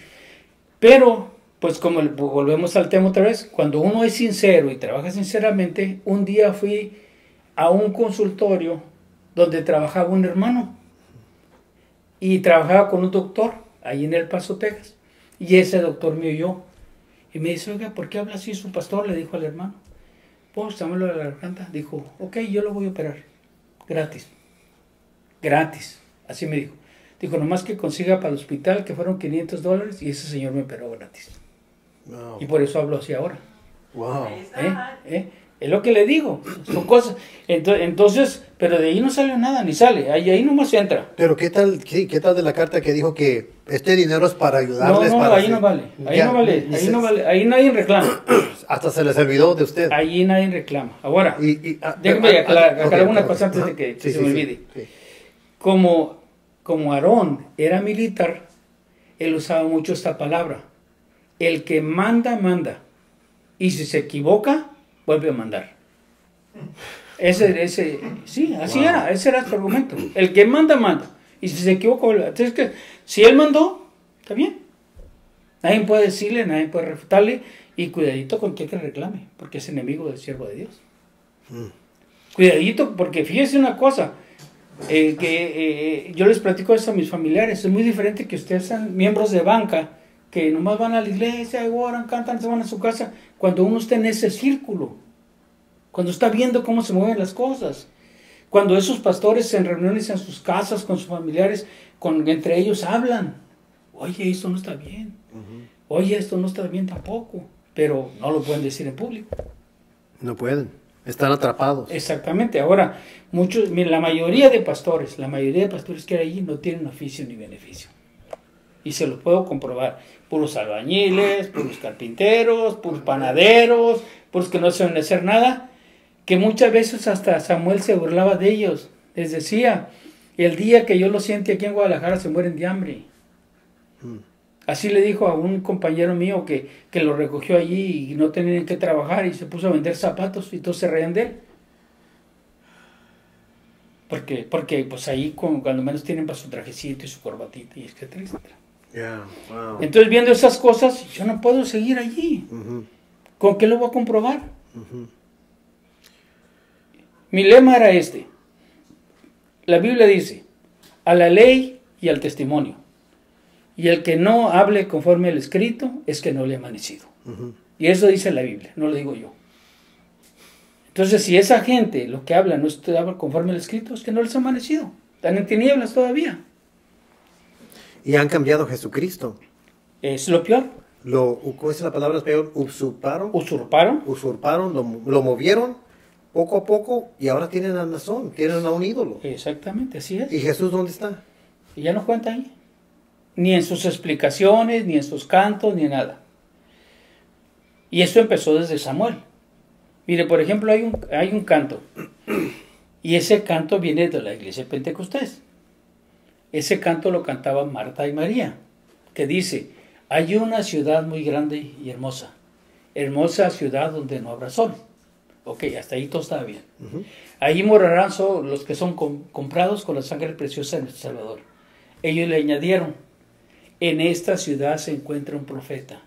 Pero, Pues como volvemos al tema otra vez, cuando uno es sincero y trabaja sinceramente, un día fui a un consultorio donde trabajaba un hermano y trabajaba con un doctor ahí en El Paso, Texas, y ese doctor me oyó y me dice, oiga, ¿por qué habla así su pastor? Le dijo al hermano. Pues, dámelo de la garganta. Dijo, ok, yo lo voy a operar, gratis, así me dijo. Dijo, nomás que consiga para el hospital, que fueron $500, y ese señor me operó gratis. Wow. Y por eso hablo así ahora. Wow. Ahí está. Es lo que le digo, son cosas. Entonces, pero de ahí no sale nada, ni sale, ahí nomás entra. Pero ¿qué tal, sí, qué tal de la carta que dijo que este dinero es para ayudarles? No, para ahí no vale, ahí no vale, ahí nadie reclama. Hasta se les olvidó de usted. Ahí nadie reclama. Ahora, Déjeme déjame aclarar una ok. cosa antes Ajá. de que Sí, se sí, me sí, olvide. sí. Como Aarón era militar, él usaba mucho esta palabra. El que manda, manda. Y si se equivoca, vuelve a mandar. Sí, así Wow. era, ese era su argumento. El que manda, manda. Y si se equivoca, vuelve a. Entonces, que si él mandó, está bien. Nadie puede decirle, nadie puede refutarle. Y cuidadito con quien que reclame, porque es enemigo del siervo de Dios. Cuidadito, porque fíjese una cosa. Yo les platico esto a mis familiares. Es muy diferente que ustedes sean miembros de banca, que nomás van a la iglesia, oran, cantan, se van a su casa, cuando uno está en ese círculo, cuando está viendo cómo se mueven las cosas, cuando esos pastores en reuniones en sus casas con sus familiares, entre ellos hablan, oye, esto no está bien, oye, esto no está bien tampoco, pero no lo pueden decir en público. No pueden, están atrapados. Exactamente. Ahora, la mayoría de pastores que hay allí no tienen oficio ni beneficio. Y se lo puedo comprobar. Puros albañiles, puros carpinteros, puros panaderos, puros que no saben hacer nada, que muchas veces hasta Samuel se burlaba de ellos. Les decía, el día que yo lo siente aquí en Guadalajara se mueren de hambre. Así le dijo a un compañero mío que lo recogió allí y no tenían que trabajar y se puso a vender zapatos y todos se reían de él. Porque pues ahí cuando menos tienen para su trajecito y su corbatita y etcétera, etcétera. Wow. Entonces viendo esas cosas, yo no puedo seguir allí. ¿Con qué lo voy a comprobar? Mi lema era este. La Biblia dice, a la ley y al testimonio. Y el que no hable conforme al escrito es que no le ha amanecido. Y eso dice la Biblia, no lo digo yo. Entonces, si esa gente lo que habla no está conforme al escrito, es que no les ha amanecido. Están en tinieblas todavía. Y han cambiado a Jesucristo. Es lo peor. ¿Cómo es la palabra español? Usurparon. Usurparon. Lo movieron poco a poco y ahora tienen a Nazón, tienen a un ídolo. Exactamente, así es. ¿Y Jesús dónde está? Y ya no cuenta ahí. Ni en sus explicaciones, ni en sus cantos, ni en nada. Y eso empezó desde Samuel. Mire, por ejemplo, hay un canto. Y ese canto viene de la iglesia de Pentecostés. Ese canto lo cantaban Marta y María, que dice, hay una ciudad muy grande y hermosa. Hermosa ciudad donde no habrá sol. Ok, hasta ahí todo está bien. Ahí morarán los que son comprados con la sangre preciosa de nuestro Salvador. Ellos le añadieron, en esta ciudad se encuentra un profeta,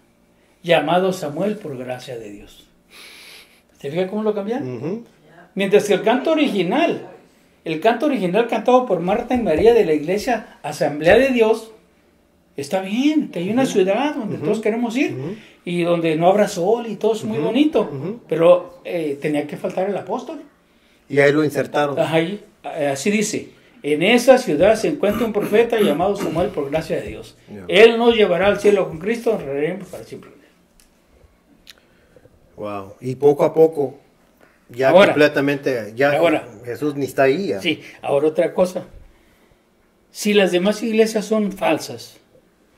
llamado Samuel por gracia de Dios. ¿Se fija cómo lo cambiaron? Mientras que el canto original cantado por Marta y María de la iglesia Asamblea de Dios, está bien, que hay una ciudad donde todos queremos ir y donde no habrá sol y todo es muy bonito, pero tenía que faltar el apóstol. Y ahí lo insertaron. Ahí, así dice, en esa ciudad se encuentra un profeta llamado Samuel por gracia de Dios. Él nos llevará al cielo con Cristo, reinaremos para siempre. Wow. Y poco a poco, ya Ahora, completamente, Jesús ni está ahí. Ya. Sí, ahora otra cosa. Si las demás iglesias son falsas,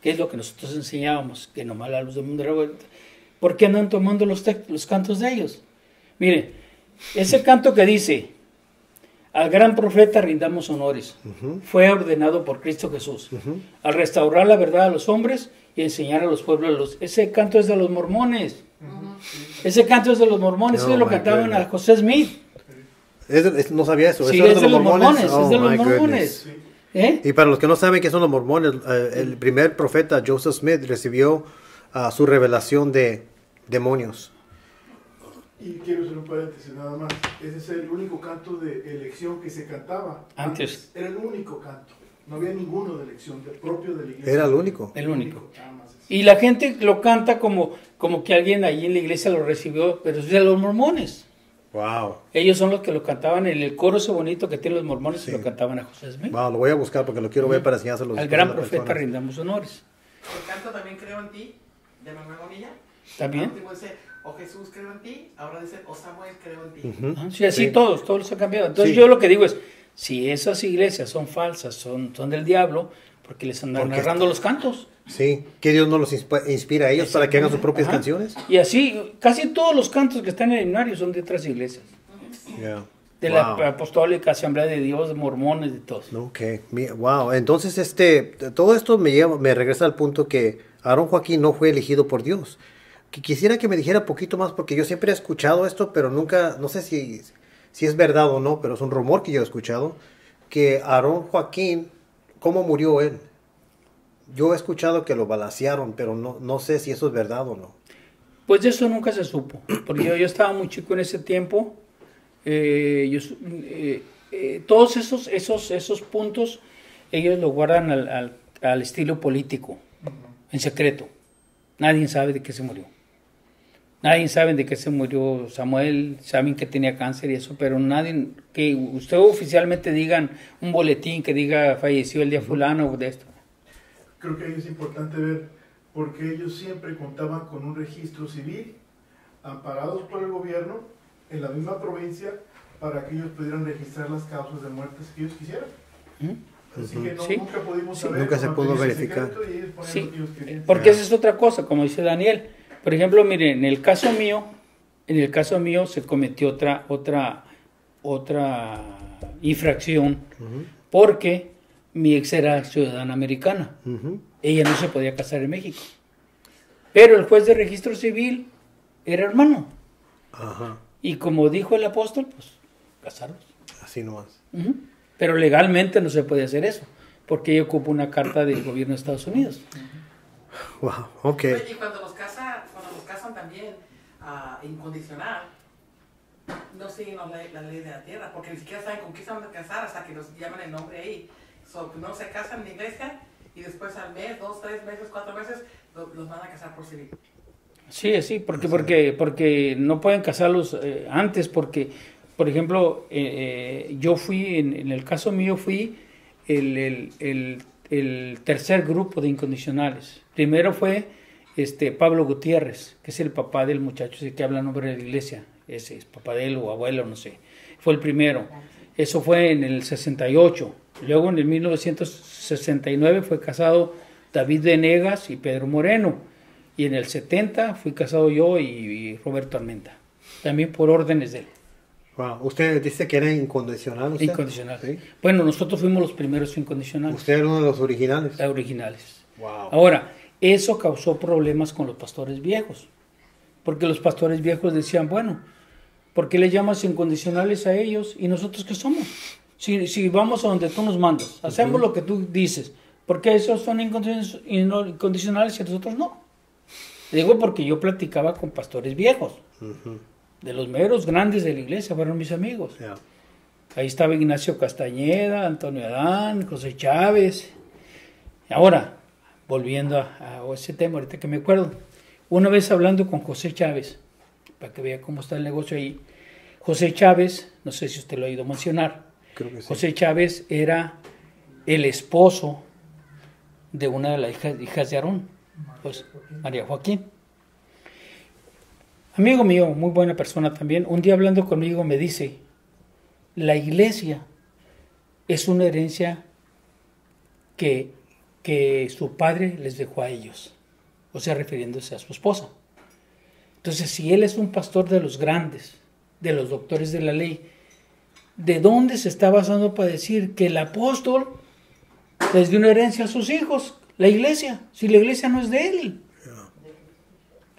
que es lo que nosotros enseñábamos, que nomás la luz del mundo era buena, ¿por qué andan tomando los cantos de ellos? Mire, ese canto que dice, al gran profeta rindamos honores, fue ordenado por Cristo Jesús, al restaurar la verdad a los hombres y enseñar a los pueblos. Ese canto es de los mormones. Ese canto es de los mormones, eso es lo que cantaban a José Smith. No sabía eso. Sí, ¿Eso es de los mormones, Oh, es de los my mormones. Y para los que no saben qué son los mormones, el primer profeta Joseph Smith recibió su revelación de demonios. Y quiero hacer un paréntesis nada más. Ese es el único canto de elección que se cantaba. Antes. Era el único canto. No había ninguno de elección, propio de la iglesia. Era el único. El único. Nada más eso. Y la gente lo canta como que alguien allí en la iglesia lo recibió, pero es de los mormones. Wow. Ellos son los que lo cantaban en el coro ese bonito que tienen los mormones, Sí. y lo cantaban a José Smith. Wow, lo voy a buscar porque lo quiero ver para enseñárselo. Al a gran las profeta personas. rindamos honores. El canto también creo en ti, de Manuel Bonilla. ¿También? El último dice, oh Jesús creo en ti, ahora dice, oh Samuel creo en ti. Ujú. Ah, sí, así Sí. todos los han cambiado. Entonces Sí. yo lo que digo es, si esas iglesias son falsas, son del diablo, porque les andan Porque narrando los cantos. Sí, que Dios no los inspira a ellos para que hagan sus propias Ajá. canciones. Y así, casi todos los cantos que están en el himnario son de otras iglesias. Yeah. De Wow. la Apostólica, Asamblea de Dios, de mormones, de todos. Ok, wow. Entonces, todo esto me regresa al punto que Aarón Joaquín no fue elegido por Dios. Quisiera que me dijera poquito más, porque yo siempre he escuchado esto, pero nunca, no sé si es verdad o no, pero es un rumor que yo he escuchado, que Aarón Joaquín, ¿cómo murió él? Yo he escuchado que lo balacearon, pero no sé si eso es verdad o no. Pues de eso nunca se supo, porque yo estaba muy chico en ese tiempo. Todos esos puntos ellos lo guardan al estilo político, en secreto. Nadie sabe de qué se murió. Nadie sabe de qué se murió Samuel, saben que tenía cáncer y eso, pero nadie, que usted oficialmente digan un boletín que diga falleció el día fulano o de esto. Creo que ahí es importante ver, porque ellos siempre contaban con un registro civil, amparados por el gobierno, en la misma provincia, para que ellos pudieran registrar las causas de muertes que ellos quisieran. Así que Sí. nunca pudimos saber. Nunca se cómo pudo tenían verificar. secreto y ellos ponían Sí, lo que ellos querían. porque esa es otra cosa, como dice Daniel. Por ejemplo, miren, en el caso mío se cometió otra infracción, porque mi ex era ciudadana americana. Ujú. Ella no se podía casar en México. Pero el juez de registro civil era hermano. Ajá, Y como dijo el apóstol, pues casarlos. así nomás. Ujú. Pero legalmente no se puede hacer eso, porque ella ocupa una carta del gobierno de Estados Unidos. Wow, ok. Y cuando los casan también incondicional, no siguen la ley de la tierra, porque ni siquiera saben con qué se van a casar hasta que los llaman el nombre ahí. Primero se casan en la iglesia y después al mes, 2, 3 meses, 4 meses, los van a casar por civil. Sí, sí, porque no pueden casarlos antes, porque, por ejemplo, yo fui, en el caso mío, fui el tercer grupo de incondicionales. Primero fue Pablo Gutiérrez, que es el papá del muchacho ese que habla en nombre de la iglesia. Ese es papá de él o abuelo, no sé. Fue el primero. Eso fue en el 68. Luego en el 1969 fue casado David Venegas y Pedro Moreno. Y en el 70 fui casado yo y Roberto Armenta. También por órdenes de él. Wow. Usted dice que era incondicional. ¿Usted? Incondicional. ¿Sí? Bueno, nosotros fuimos los primeros incondicionales. Usted era uno de los originales. Originales. Wow. Ahora, eso causó problemas con los pastores viejos. Porque los pastores viejos decían, bueno, ¿por qué le llamas incondicionales a ellos? ¿Y nosotros qué somos? Si vamos a donde tú nos mandas, hacemos lo que tú dices, ¿por qué esos son incondicionales y nosotros no? Digo porque yo platicaba con pastores viejos, de los meros grandes de la iglesia, fueron mis amigos. Yeah. Ahí estaba Ignacio Castañeda, Antonio Adán, José Chávez. Ahora, volviendo a ese tema, ahorita que me acuerdo, una vez hablando con José Chávez, para que vea cómo está el negocio ahí, José Chávez, no sé si usted lo ha oído mencionar, Creo que sí. José Chávez era el esposo de una de las hijas de Aarón, pues María Joaquín. Amigo mío, muy buena persona también, un día hablando conmigo me dice, la iglesia es una herencia que su padre les dejó a ellos, o sea, refiriéndose a su esposa. Entonces, si él es un pastor de los grandes, de los doctores de la ley, ¿de dónde se está basando para decir que el apóstol les dio una herencia a sus hijos? La iglesia, si la iglesia no es de él.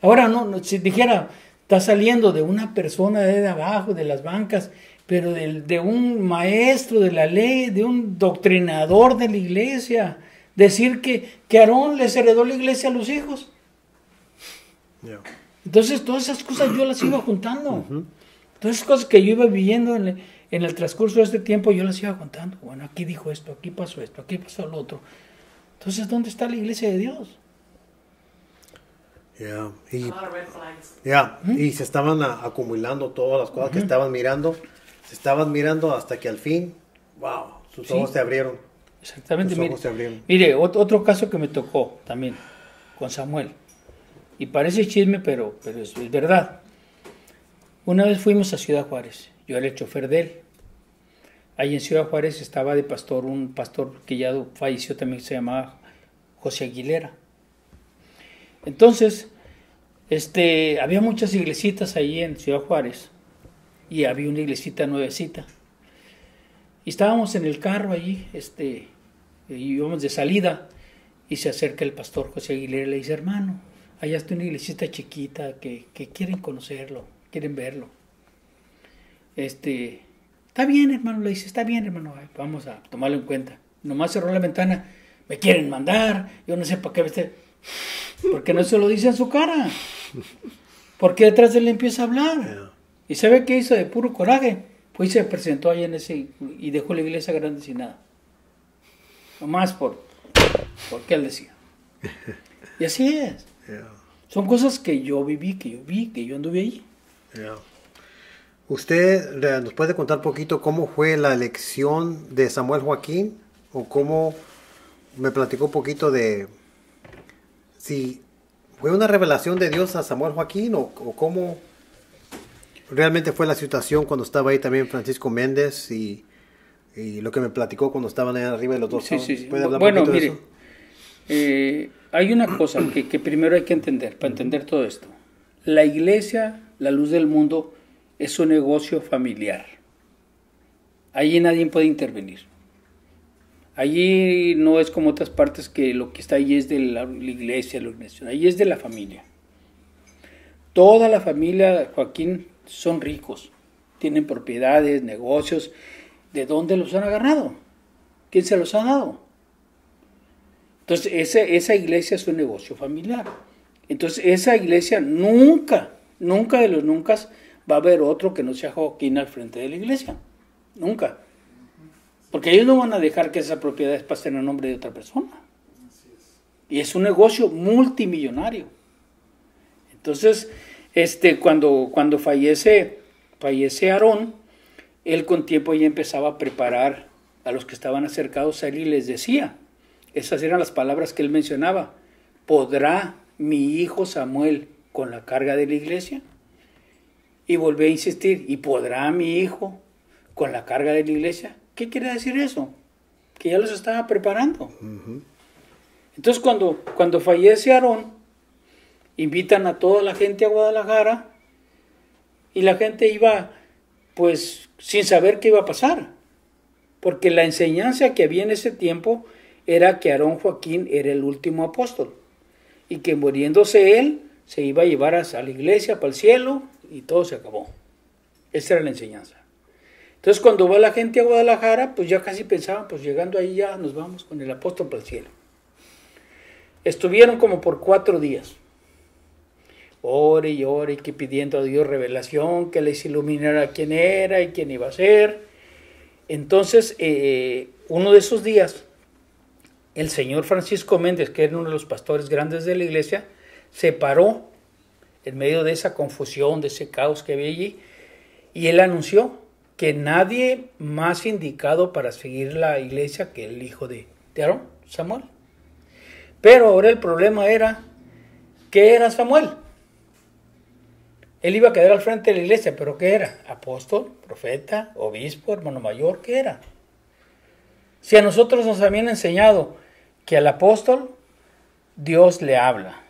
Ahora, no, si dijera, está saliendo de una persona de abajo, de las bancas, pero de un maestro de la ley, de un doctrinador de la iglesia, decir que Aarón les heredó la iglesia a los hijos. Yeah. Entonces, todas esas cosas yo las iba juntando. Todas esas cosas que yo iba viviendo en el transcurso de este tiempo, yo las iba contando. Bueno, aquí dijo esto, aquí pasó lo otro. Entonces, ¿dónde está la iglesia de Dios? Yeah. A lot of red flags. Yeah. Y se estaban acumulando todas las cosas que estaban mirando. Se estaban mirando hasta que al fin, wow, sus Sí. ojos se abrieron. Exactamente. Sus ojos se abrieron. Mire, otro caso que me tocó también con Samuel. Y parece chisme, pero es verdad. Una vez fuimos a Ciudad Juárez. Yo era el chofer de él. Ahí en Ciudad Juárez estaba de pastor un pastor que ya falleció también, se llamaba José Aguilera. Entonces, había muchas iglesitas ahí en Ciudad Juárez. Y había una iglesita nuevecita. Y estábamos en el carro allí, y íbamos de salida. Y se acerca el pastor José Aguilera y le dice, hermano, allá está una iglesita chiquita que quieren conocerlo, quieren verlo. Está bien, hermano, le dice, está bien, hermano, vamos a tomarlo en cuenta. Nomás cerró la ventana, me quieren mandar, yo no sé para qué, porque no se lo dice en su cara. Porque detrás de él empieza a hablar. Yeah. Y sabe qué hizo de puro coraje. Pues se presentó ahí en ese y dejó la iglesia grande sin nada. Nomás porque él decía. Y así es. Yeah. Son cosas que yo viví, que yo anduve ahí. Yeah. ¿Usted nos puede contar un poquito cómo fue la elección de Samuel Joaquín? ¿O cómo me platicó un poquito de si fue una revelación de Dios a Samuel Joaquín o cómo realmente fue la situación cuando estaba ahí también Francisco Méndez y lo que me platicó cuando estaban ahí arriba de los dos? Sí. ¿Puede hablar un Bueno, poquito de mire, eso? hay una cosa que primero hay que entender, para entender todo esto. La iglesia, la luz del mundo, es un negocio familiar. Allí nadie puede intervenir. Allí no es como otras partes que lo que está allí es de la iglesia, la organización. Allí es de la familia. Toda la familia, Joaquín, son ricos. Tienen propiedades, negocios. ¿De dónde los han agarrado? ¿Quién se los ha dado? Entonces, esa iglesia es un negocio familiar. Entonces, esa iglesia nunca de los nunca va a haber otro que no sea Joaquín al frente de la iglesia. Nunca. Porque ellos no van a dejar que esa propiedad pasen a nombre de otra persona. Y es un negocio multimillonario. Entonces, cuando fallece Aarón, él con tiempo ya empezaba a preparar a los que estaban acercados a él y les decía, esas eran las palabras que él mencionaba, ¿podrá mi hijo Samuel con la carga de la iglesia? Y volví a insistir, ¿y podrá mi hijo con la carga de la iglesia? ¿Qué quiere decir eso? Que ya los estaba preparando. Entonces cuando fallece Aarón, invitan a toda la gente a Guadalajara y la gente iba pues sin saber qué iba a pasar. Porque la enseñanza que había en ese tiempo era que Aarón Joaquín era el último apóstol y que muriéndose él se iba a llevar a la iglesia para el cielo y todo se acabó. Esa era la enseñanza. Entonces cuando va la gente a Guadalajara, pues ya casi pensaban, pues llegando ahí ya nos vamos con el apóstol para el cielo. Estuvieron como por 4 días. Ore y que pidiendo a Dios revelación, que les iluminara quién era y quién iba a ser. Entonces, uno de esos días, el señor Francisco Méndez, que era uno de los pastores grandes de la iglesia, se paró en medio de esa confusión, de ese caos que había allí, y él anunció que nadie más indicado para seguir la iglesia que el hijo de Aarón, Samuel. Pero ahora el problema era, ¿qué era Samuel? Él iba a quedar al frente de la iglesia, pero ¿qué era? ¿Apóstol, profeta, obispo, hermano mayor? ¿Qué era? Si a nosotros nos habían enseñado que al apóstol Dios le habla,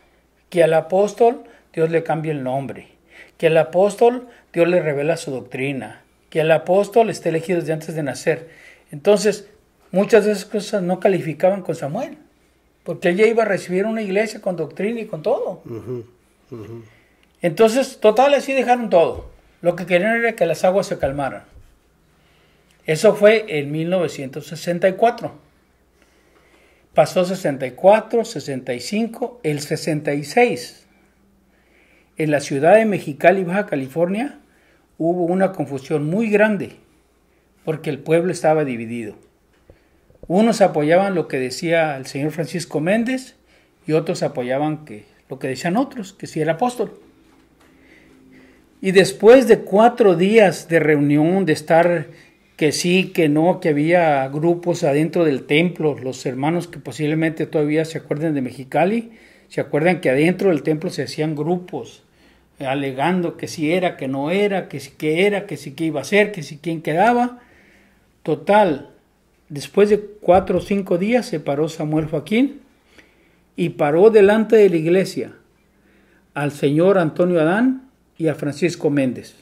que al apóstol Dios le cambia el nombre, que al apóstol Dios le revela su doctrina, que al apóstol está elegido desde antes de nacer. Entonces, muchas de esas cosas no calificaban con Samuel, porque él ya iba a recibir una iglesia con doctrina y con todo. Entonces, total, así dejaron todo. Lo que querían era que las aguas se calmaran. Eso fue en 1964. Pasó 64, 65, el 66. en la ciudad de Mexicali, Baja California, hubo una confusión muy grande porque el pueblo estaba dividido. Unos apoyaban lo que decía el señor Francisco Méndez y otros apoyaban lo que decían otros, que sí era apóstol. Y después de 4 días de reunión, de estar que sí, que no, que había grupos adentro del templo, los hermanos que posiblemente todavía se acuerden de Mexicali, se acuerdan que adentro del templo se hacían grupos, alegando que sí era, que no era, que sí que era, que sí que iba a ser, que sí quién quedaba. Total, después de 4 o 5 días se paró Samuel Joaquín y paró delante de la iglesia al señor Antonio Adán y a Francisco Méndez.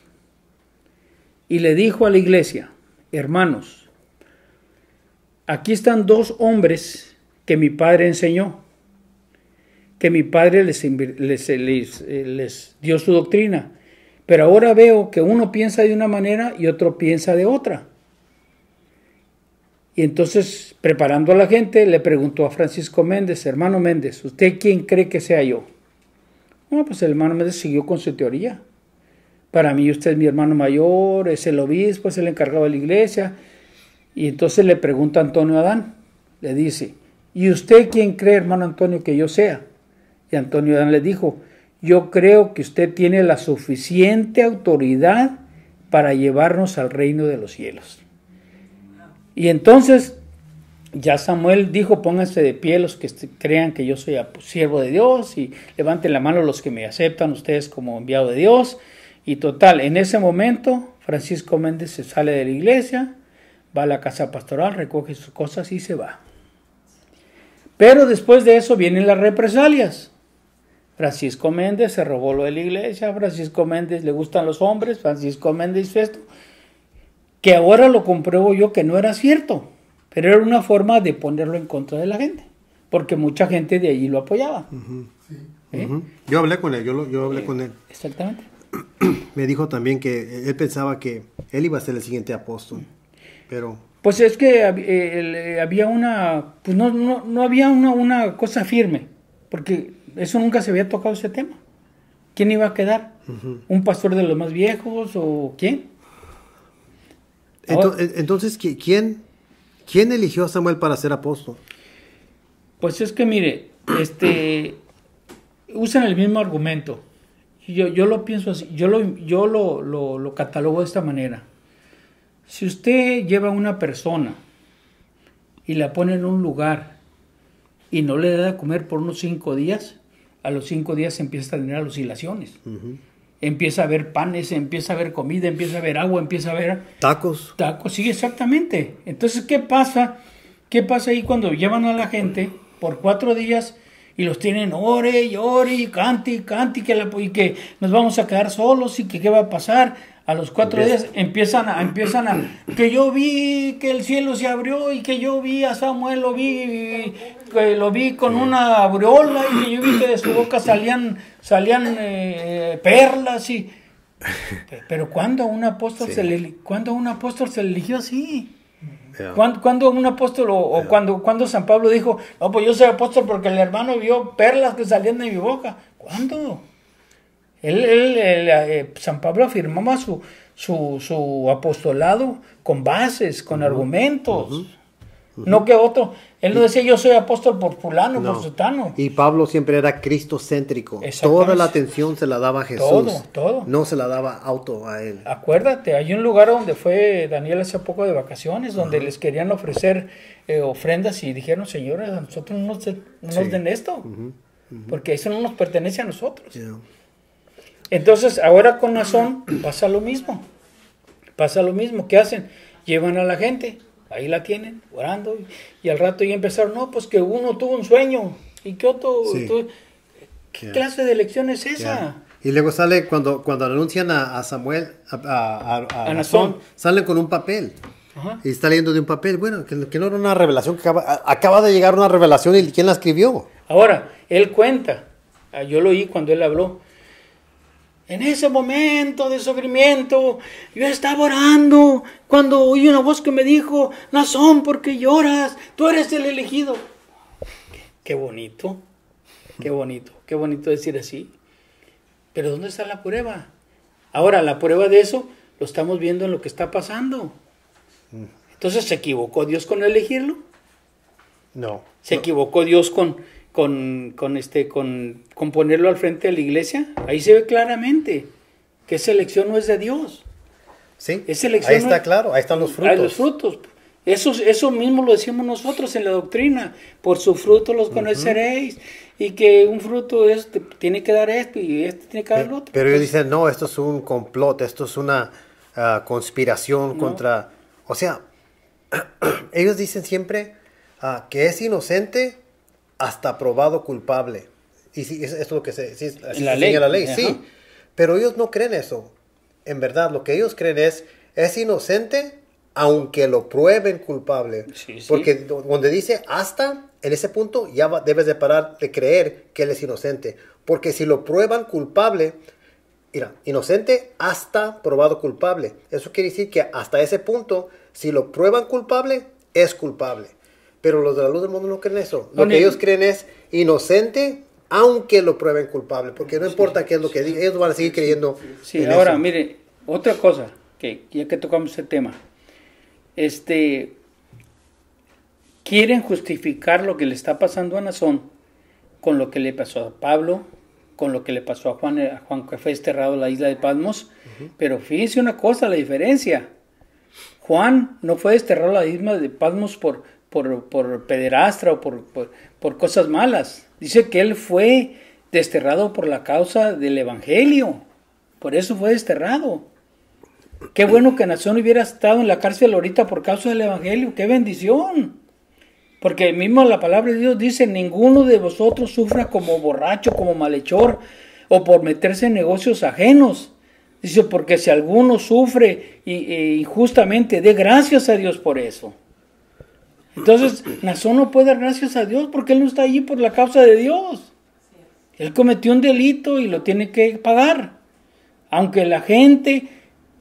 Y le dijo a la iglesia: hermanos, aquí están 2 hombres que mi padre enseñó, que mi padre les dio su doctrina, pero ahora veo que uno piensa de una manera y otro piensa de otra. Y entonces, preparando a la gente, le preguntó a Francisco Méndez: hermano Méndez, ¿usted quién cree que sea yo? No, pues el hermano Méndez siguió con su teoría. Para mí usted es mi hermano mayor, es el obispo, es el encargado de la iglesia. Y entonces le pregunta a Antonio Adán, le dice: ¿y usted quién cree, hermano Antonio, que yo sea? Y Antonio Adán le dijo: yo creo que usted tiene la suficiente autoridad para llevarnos al reino de los cielos. Y entonces ya Samuel dijo: pónganse de pie los que crean que yo soy siervo de Dios, y levanten la mano los que me aceptan ustedes como enviado de Dios. Y total, en ese momento Francisco Méndez se sale de la iglesia, va a la casa pastoral, recoge sus cosas y se va. Pero después de eso vienen las represalias. Francisco Méndez se robó lo de la iglesia, Francisco Méndez le gustan los hombres, Francisco Méndez hizo esto, que ahora lo compruebo yo que no era cierto, pero era una forma de ponerlo en contra de la gente, porque mucha gente de allí lo apoyaba. Yo hablé con él, yo hablé con él. Exactamente. Me dijo también que él pensaba que él iba a ser el siguiente apóstol, pero... Pues es que había una... Pues no había una cosa firme, porque eso nunca se había tocado ese tema. ¿Quién iba a quedar? ¿Un pastor de los más viejos o quién? Entonces, ¿quién eligió a Samuel para ser apóstol? Pues es que mire, usan el mismo argumento. Yo lo pienso así, yo lo catalogo de esta manera. Si usted lleva a una persona y la pone en un lugar y no le da de comer por unos 5 días, a los 5 días empieza a tener alucinaciones. Empieza a haber panes, empieza a haber comida, empieza a haber agua, empieza a haber... Tacos, sí, exactamente. Entonces, ¿qué pasa? ¿Qué pasa ahí cuando llevan a la gente por 4 días y los tienen ore y ore y cante y cante y que nos vamos a quedar solos y que qué va a pasar? A los 4 días empiezan a que yo vi que el cielo se abrió y que yo vi a Samuel, lo vi con una aureola y que yo vi que de su boca salían perlas y... Pero ¿cuándo a un apóstol se le eligió así? ¿Cuándo a un apóstol cuando San Pablo dijo: no, pues yo soy apóstol porque el hermano vio perlas que salían de mi boca? ¿Cuándo? San Pablo afirmaba su apostolado con bases, con argumentos. No que otro. Él no decía: yo soy apóstol por fulano, por sutano. Y Pablo siempre era cristocéntrico. Toda la atención se la daba a Jesús. Todo. No se la daba a él. Acuérdate, hay un lugar donde fue Daniel hace poco de vacaciones, donde les querían ofrecer ofrendas y dijeron: señores, a nosotros no nos den esto, porque eso no nos pertenece a nosotros. Entonces, ahora con Nazón pasa lo mismo. ¿Qué hacen? Llevan a la gente, ahí la tienen, orando, y al rato ya empezaron: no, pues que uno tuvo un sueño, y que otro... ¿Qué clase de lección es esa? Y luego sale, cuando anuncian a Samuel, a Nazón, salen con un papel. Y está leyendo de un papel. Bueno, que no era una revelación, que acaba de llegar una revelación, y ¿quién la escribió? Ahora, él cuenta, yo lo oí cuando él habló: en ese momento de sufrimiento, yo estaba orando cuando oí una voz que me dijo: Nazón, ¿por qué lloras? Tú eres el elegido. Qué bonito decir así. Pero ¿dónde está la prueba? Ahora, la prueba de eso lo estamos viendo en lo que está pasando. Entonces, ¿se equivocó Dios con elegirlo? No. ¿Se equivocó Dios con ponerlo al frente de la iglesia? Ahí se ve claramente que esa elección no es de Dios. Sí, Esa elección ahí está claro, ahí están los frutos. Hay los frutos. Eso mismo lo decimos nosotros en la doctrina. Por su fruto los conoceréis. Y que un fruto tiene que dar esto y este tiene que dar lo otro. Pero ellos dicen, no, esto es un complot, esto es una conspiración contra... O sea, ellos dicen siempre que es inocente hasta probado culpable. Y sí, esto es lo que se sí, así la se ley. enseña la ley, Ajá. sí. Pero ellos no creen eso. En verdad, lo que ellos creen es inocente aunque lo prueben culpable. Sí, sí. Porque donde dice hasta, en ese punto ya debes de parar de creer que él es inocente. Porque si lo prueban culpable, mira, inocente hasta probado culpable. Eso quiere decir que hasta ese punto, si lo prueban culpable, es culpable. Pero los de la luz del mundo no creen eso. Lo que ellos creen es inocente aunque lo prueben culpable. Porque no importa qué es lo que diga, ellos van a seguir creyendo. Sí, en ahora, eso. mire, otra cosa, que ya que tocamos ese tema. Quieren justificar lo que le está pasando a Nazón con lo que le pasó a Pablo, con lo que le pasó a Juan que fue desterrado en la isla de Patmos. Pero fíjense una cosa, la diferencia. Juan no fue desterrado a la isla de Patmos por pederastra o por cosas malas. Dice que él fue desterrado por la causa del evangelio. Por eso fue desterrado. Qué bueno que Nazón hubiera estado en la cárcel ahorita por causa del evangelio. ¡Qué bendición! Porque mismo la palabra de Dios dice, ninguno de vosotros sufra como borracho, como malhechor, o por meterse en negocios ajenos. Dice, porque si alguno sufre injustamente, dé gracias a Dios por eso. Entonces, Nazón no puede dar gracias a Dios porque él no está allí por la causa de Dios. Él cometió un delito y lo tiene que pagar. Aunque la gente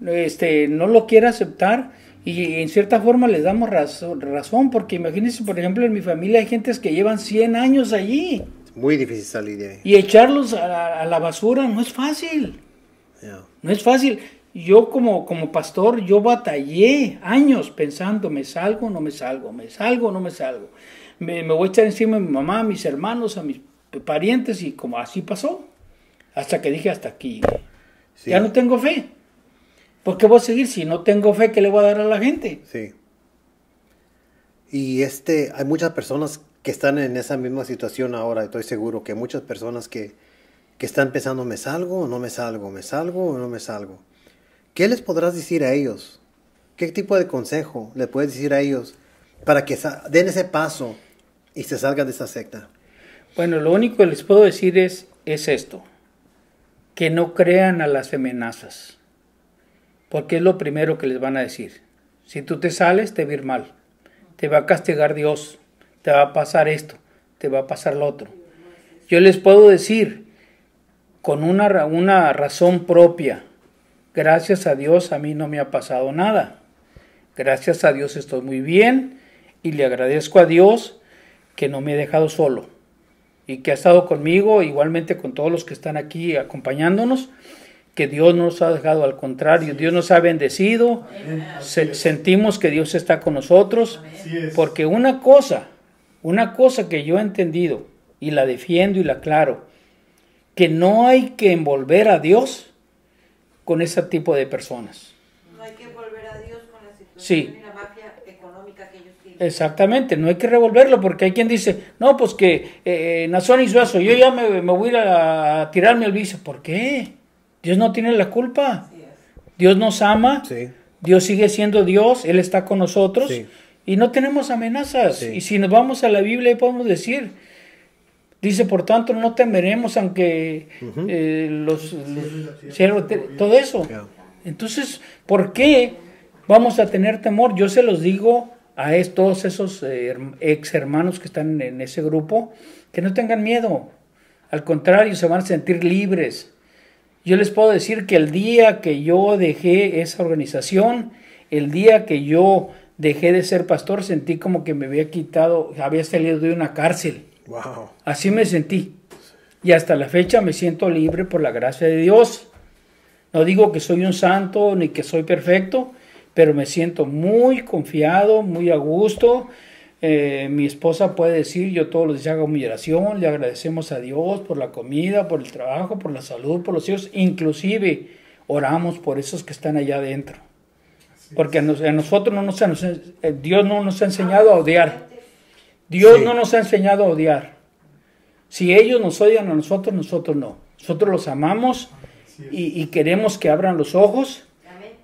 no lo quiera aceptar, y en cierta forma les damos razón, porque imagínense, por ejemplo, en mi familia hay gentes que llevan 100 años allí. Es muy difícil salir de ahí. Y echarlos a la basura no es fácil. Yeah. No es fácil. Yo como pastor, yo batallé años pensando, me salgo, no me salgo, me salgo, no me salgo. Me voy a echar encima a mi mamá, a mis hermanos, a mis parientes, y como así pasó. Hasta que dije, hasta aquí. Sí. Ya no tengo fe. ¿Por qué voy a seguir? Si no tengo fe, ¿qué le voy a dar a la gente? Sí. Y hay muchas personas que están en esa misma situación ahora. Estoy seguro que hay muchas personas que están pensando, ¿me salgo o no me salgo? ¿Me salgo o no me salgo? ¿Qué les podrás decir a ellos? ¿Qué tipo de consejo le puedes decir a ellos para que den ese paso y se salgan de esa secta? Bueno, lo único que les puedo decir es esto. Que no crean a las amenazas. Porque es lo primero que les van a decir. Si tú te sales, te va a ir mal. Te va a castigar Dios. Te va a pasar esto. Te va a pasar lo otro. Yo les puedo decir, con una razón propia, gracias a Dios a mí no me ha pasado nada. Gracias a Dios estoy muy bien y le agradezco a Dios que no me ha dejado solo y que ha estado conmigo, igualmente con todos los que están aquí acompañándonos, que Dios no nos ha dejado, al contrario, Dios nos ha bendecido, sentimos que Dios está con nosotros, porque una cosa que yo he entendido y la defiendo y la aclaro, que no hay que envolver a Dios con ese tipo de personas. No hay que envolver a Dios con la situación Sí. y la mafia económica que ellos tienen. Exactamente, no hay que revolverlo, porque hay quien dice, no, pues que Nazón hizo eso, yo ya me voy a ir a tirarme al vicio. ¿Por qué? Dios no tiene la culpa. Dios nos ama, Sí. Dios sigue siendo Dios, Él está con nosotros, Sí. y no tenemos amenazas. Sí. Y si nos vamos a la Biblia, ahí podemos decir, dice, por tanto, no temeremos aunque todo eso. Yeah. Entonces, ¿por qué vamos a tener temor? Yo se los digo a todos esos ex hermanos que están en ese grupo, que no tengan miedo. Al contrario, se van a sentir libres. Yo les puedo decir que el día que yo dejé esa organización, el día que yo dejé de ser pastor, sentí como que me había salido de una cárcel. Wow. Así me sentí. y hasta la fecha me siento libre por la gracia de Dios. No digo que soy un santo ni que soy perfecto, pero me siento muy confiado, muy a gusto. Mi esposa puede decir, yo todos los días hago mi oración, le agradecemos a Dios por la comida, por el trabajo, por la salud, por los hijos, inclusive oramos por esos que están allá adentro. Porque a nosotros Dios no nos ha enseñado a odiar. Dios no nos ha enseñado a odiar. Si ellos nos odian a nosotros, nosotros no. Nosotros los amamos y queremos que abran los ojos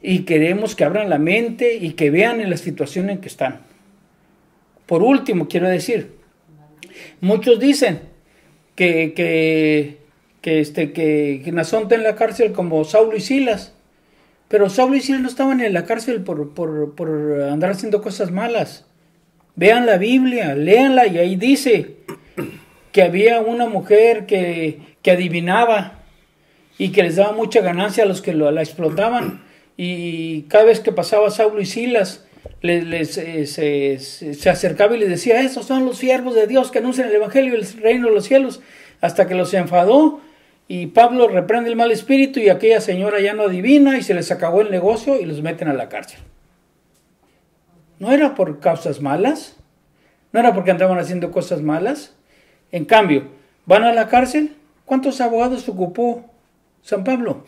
y queremos que abran la mente y que vean en la situación en que están. Por último, quiero decir, muchos dicen que Naasón está en la cárcel como Saulo y Silas, pero Saulo y Silas no estaban en la cárcel por andar haciendo cosas malas. Vean la Biblia, léanla, y ahí dice que había una mujer que adivinaba y que les daba mucha ganancia a los que la explotaban, y cada vez que pasaba Saulo y Silas se acercaba y les decía, esos son los siervos de Dios que anuncian el evangelio del reino de los cielos, hasta que los enfadó y Pablo reprende el mal espíritu y aquella señora ya no adivina y se les acabó el negocio y los meten a la cárcel. No era por causas malas, no era porque andaban haciendo cosas malas. En cambio, van a la cárcel. ¿Cuántos abogados ocupó San Pablo?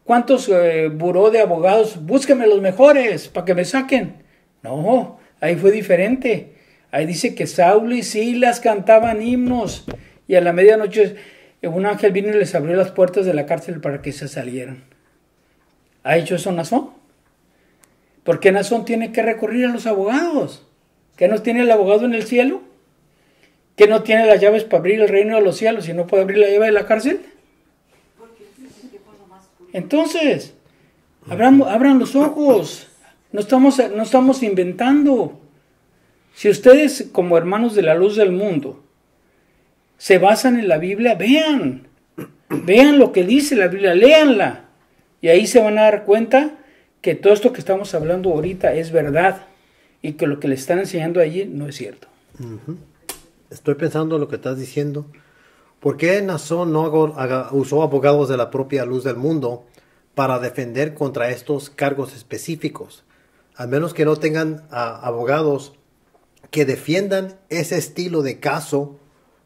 ¿Cuántos buró de abogados? Búsquenme los mejores para que me saquen. No, ahí fue diferente. Ahí dice que Saulo y Silas cantaban himnos y a la medianoche un ángel vino y les abrió las puertas de la cárcel para que se salieran. ¿Ha hecho eso Naasón? ¿Por qué Naasón tiene que recurrir a los abogados? ¿Que no tiene el abogado en el cielo? ¿Que no tiene las llaves para abrir el reino de los cielos y no puede abrir la llave de la cárcel? Entonces, abran los ojos. No estamos inventando. Si ustedes, como hermanos de la luz del mundo, se basan en la Biblia, vean lo que dice la Biblia, léanla. Y ahí se van a dar cuenta que todo esto que estamos hablando ahorita es verdad y que lo que le están enseñando allí no es cierto. Estoy pensando en lo que estás diciendo. ¿Por qué Naasón no usó abogados de la propia luz del mundo para defender contra estos cargos específicos? Al menos que no tengan abogados que defiendan ese estilo de caso,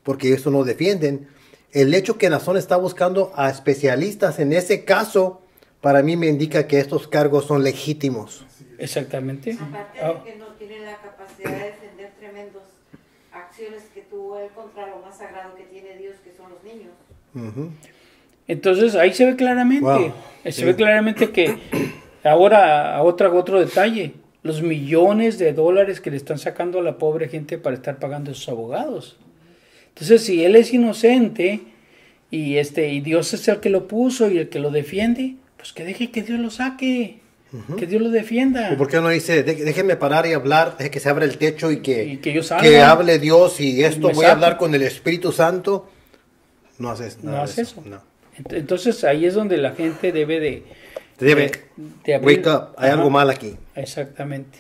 porque eso no defienden. El hecho que Naasón está buscando a especialistas en ese caso, para mí me indica que estos cargos son legítimos. Exactamente. Aparte de que no tiene la capacidad de defender tremendas acciones que tuvo él contra lo más sagrado que tiene Dios, que son los niños. Entonces ahí se ve claramente, Wow. Se ve claramente que ahora otro detalle, los millones de dólares que le están sacando a la pobre gente para estar pagando a sus abogados. Entonces, si él es inocente y Dios es el que lo puso y el que lo defiende, pues que deje que Dios lo saque, que Dios lo defienda. ¿Y por qué no dice, déjenme parar y hablar, deje que se abra el techo y que yo salga? Que hable Dios y esto, Me voy a saque. hablar con el Espíritu Santo? No haces nada. No hace eso. No. Entonces ahí es donde la gente debe de abrir. Wake up, hay algo mal aquí. Exactamente.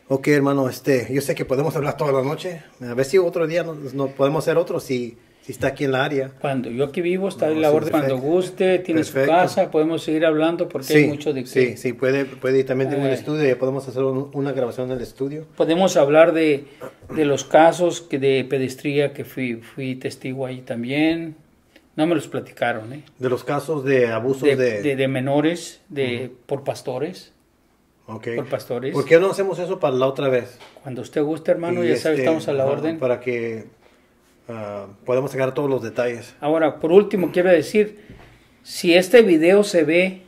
Ok, hermano, yo sé que podemos hablar toda la noche. A ver si otro día no podemos hacer otro si está aquí en la área. Cuando yo aquí vivo, está No, en la sí, orden. Cuando perfecto. guste, tiene su Perfecto. casa, podemos seguir hablando porque hay mucho de que... Sí, puede ir también en un Eh. estudio, ya podemos hacer una grabación en el estudio. Podemos hablar de los casos de pedestría que fui testigo ahí también. No me los platicaron, ¿eh? De los casos de abusos De menores, por pastores. Ok. Por pastores. ¿Por qué no hacemos eso para la otra vez? Cuando usted guste, hermano, Y ya sabe, estamos a la orden. Para que podamos sacar todos los detalles. Ahora, por último, quiero decir, si este video se ve,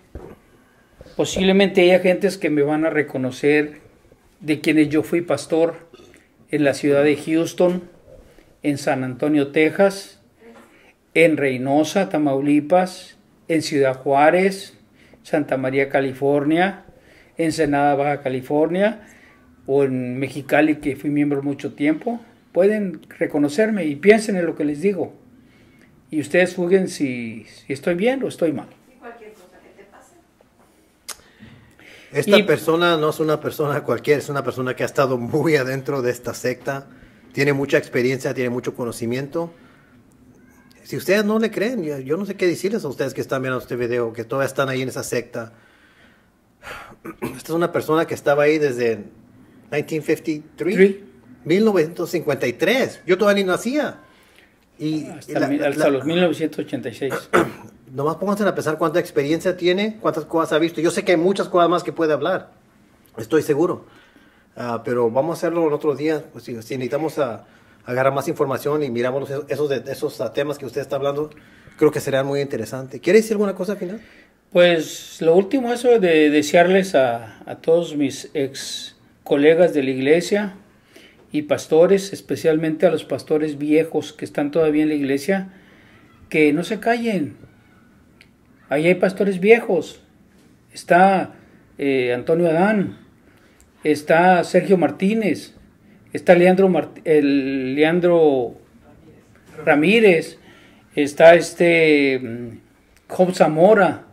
posiblemente haya gentes que me van a reconocer de quienes yo fui pastor en la ciudad de Houston, en San Antonio, Texas, en Reynosa, Tamaulipas, en Ciudad Juárez, Santa María, California, Ensenada, Baja California, o en Mexicali, que fui miembro mucho tiempo. Pueden reconocerme y piensen en lo que les digo. Y ustedes juzguen si estoy bien o estoy mal. Y cualquier cosa que te pase. Esta persona no es una persona cualquiera, es una persona que ha estado muy adentro de esta secta, tiene mucha experiencia, tiene mucho conocimiento. Si ustedes no le creen, yo no sé qué decirles a ustedes que están viendo este video, que todavía están ahí en esa secta. Esta es una persona que estaba ahí desde 1953, 1953. Yo todavía ni nacía. Y hasta los 1986. Nomás pónganse a pensar cuánta experiencia tiene, cuántas cosas ha visto. Yo sé que hay muchas cosas más que puede hablar, estoy seguro. Pero vamos a hacerlo el otro día. Pues, si necesitamos agarrar más información y miramos esos temas que usted está hablando, creo que será muy interesante. ¿Quiere decir alguna cosa al final? Pues lo último, eso de desearles a todos mis ex colegas de la iglesia y pastores, especialmente a los pastores viejos que están todavía en la iglesia, que no se callen. Ahí hay pastores viejos. Está Antonio Adán, está Sergio Martínez, está Leandro Ramírez, está Job Zamora.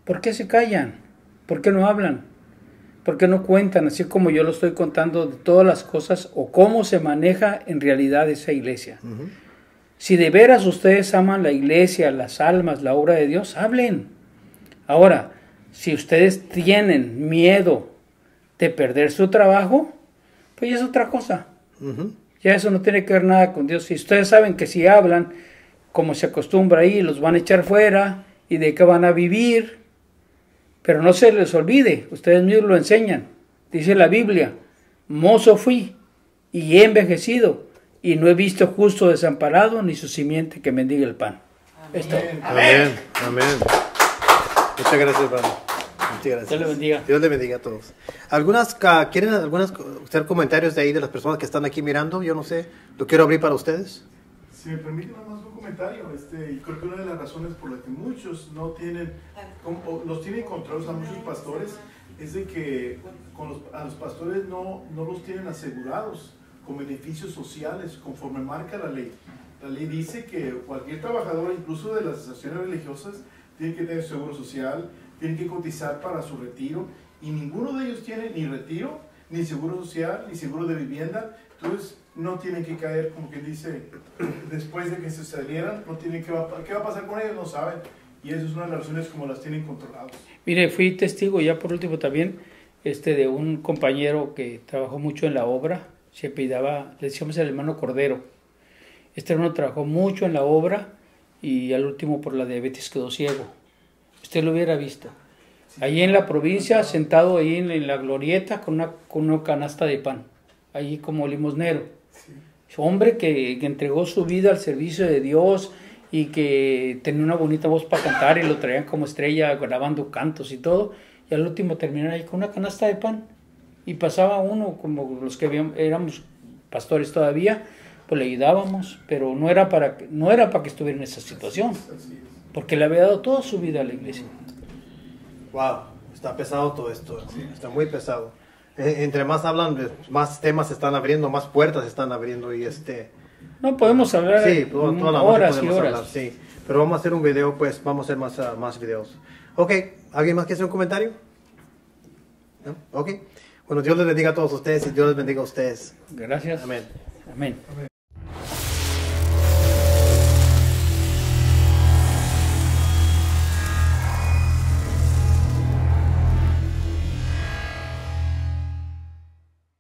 ¿Por qué se callan? ¿Por qué no hablan? ¿Por qué no cuentan, así como yo lo estoy contando, de todas las cosas o cómo se maneja en realidad esa iglesia? Uh-huh. Si de veras ustedes aman la iglesia, las almas, la obra de Dios, hablen. Ahora, si ustedes tienen miedo de perder su trabajo, pues ya es otra cosa. Uh-huh. Ya eso no tiene que ver nada con Dios. Si ustedes saben que si hablan, como se acostumbra ahí, los van a echar fuera y de qué van a vivir. Pero no se les olvide, ustedes mismos lo enseñan. Dice la Biblia, mozo fui y he envejecido y no he visto justo desamparado ni su simiente que mendigue el pan. Amén. Amén. Amén. Muchas gracias, hermano. Muchas gracias. Dios le bendiga. Dios le bendiga a todos. ¿Quieren hacer comentarios de ahí de las personas que están aquí mirando? Yo no sé. Lo quiero abrir para ustedes. Si me permiten nada más un comentario, y creo que una de las razones por las que muchos no tienen, los tienen controlados a muchos pastores, es de que a los pastores no los tienen asegurados con beneficios sociales conforme marca la ley. La ley dice que cualquier trabajador, incluso de las asociaciones religiosas, tiene que tener seguro social, tiene que cotizar para su retiro, y ninguno de ellos tiene ni retiro, ni seguro social, ni seguro de vivienda. Entonces no tienen que caer, como que dice, después de que se salieran, no tienen ¿qué va a pasar con ellos? No saben. Y eso es una de las razones como las tienen controlados. Mire, fui testigo ya por último también de un compañero que trabajó mucho en la obra, se apellidaba, le decíamos el hermano Cordero. Este hermano trabajó mucho en la obra y al último por la diabetes quedó ciego. Usted lo hubiera visto. Ahí en la provincia, sentado ahí en la glorieta con una canasta de pan, ahí como limosnero. Hombre que entregó su vida al servicio de Dios y que tenía una bonita voz para cantar y lo traían como estrella grabando cantos y todo, y al último terminaron ahí con una canasta de pan y pasaba uno como los que éramos pastores todavía, pues le ayudábamos, pero no era para que estuviera en esa situación, porque le había dado toda su vida a la iglesia. Wow, está pesado todo esto, está muy pesado. Entre más hablan, más temas se están abriendo, más puertas se están abriendo y No podemos hablar toda la horas y horas. hablar, sí. Pero vamos a hacer un video, pues vamos a hacer más videos. Ok, ¿alguien más quiere hacer un comentario? ¿No? Ok. Bueno, Dios les bendiga a todos ustedes y Dios les bendiga a ustedes. Gracias. Amén. Amén.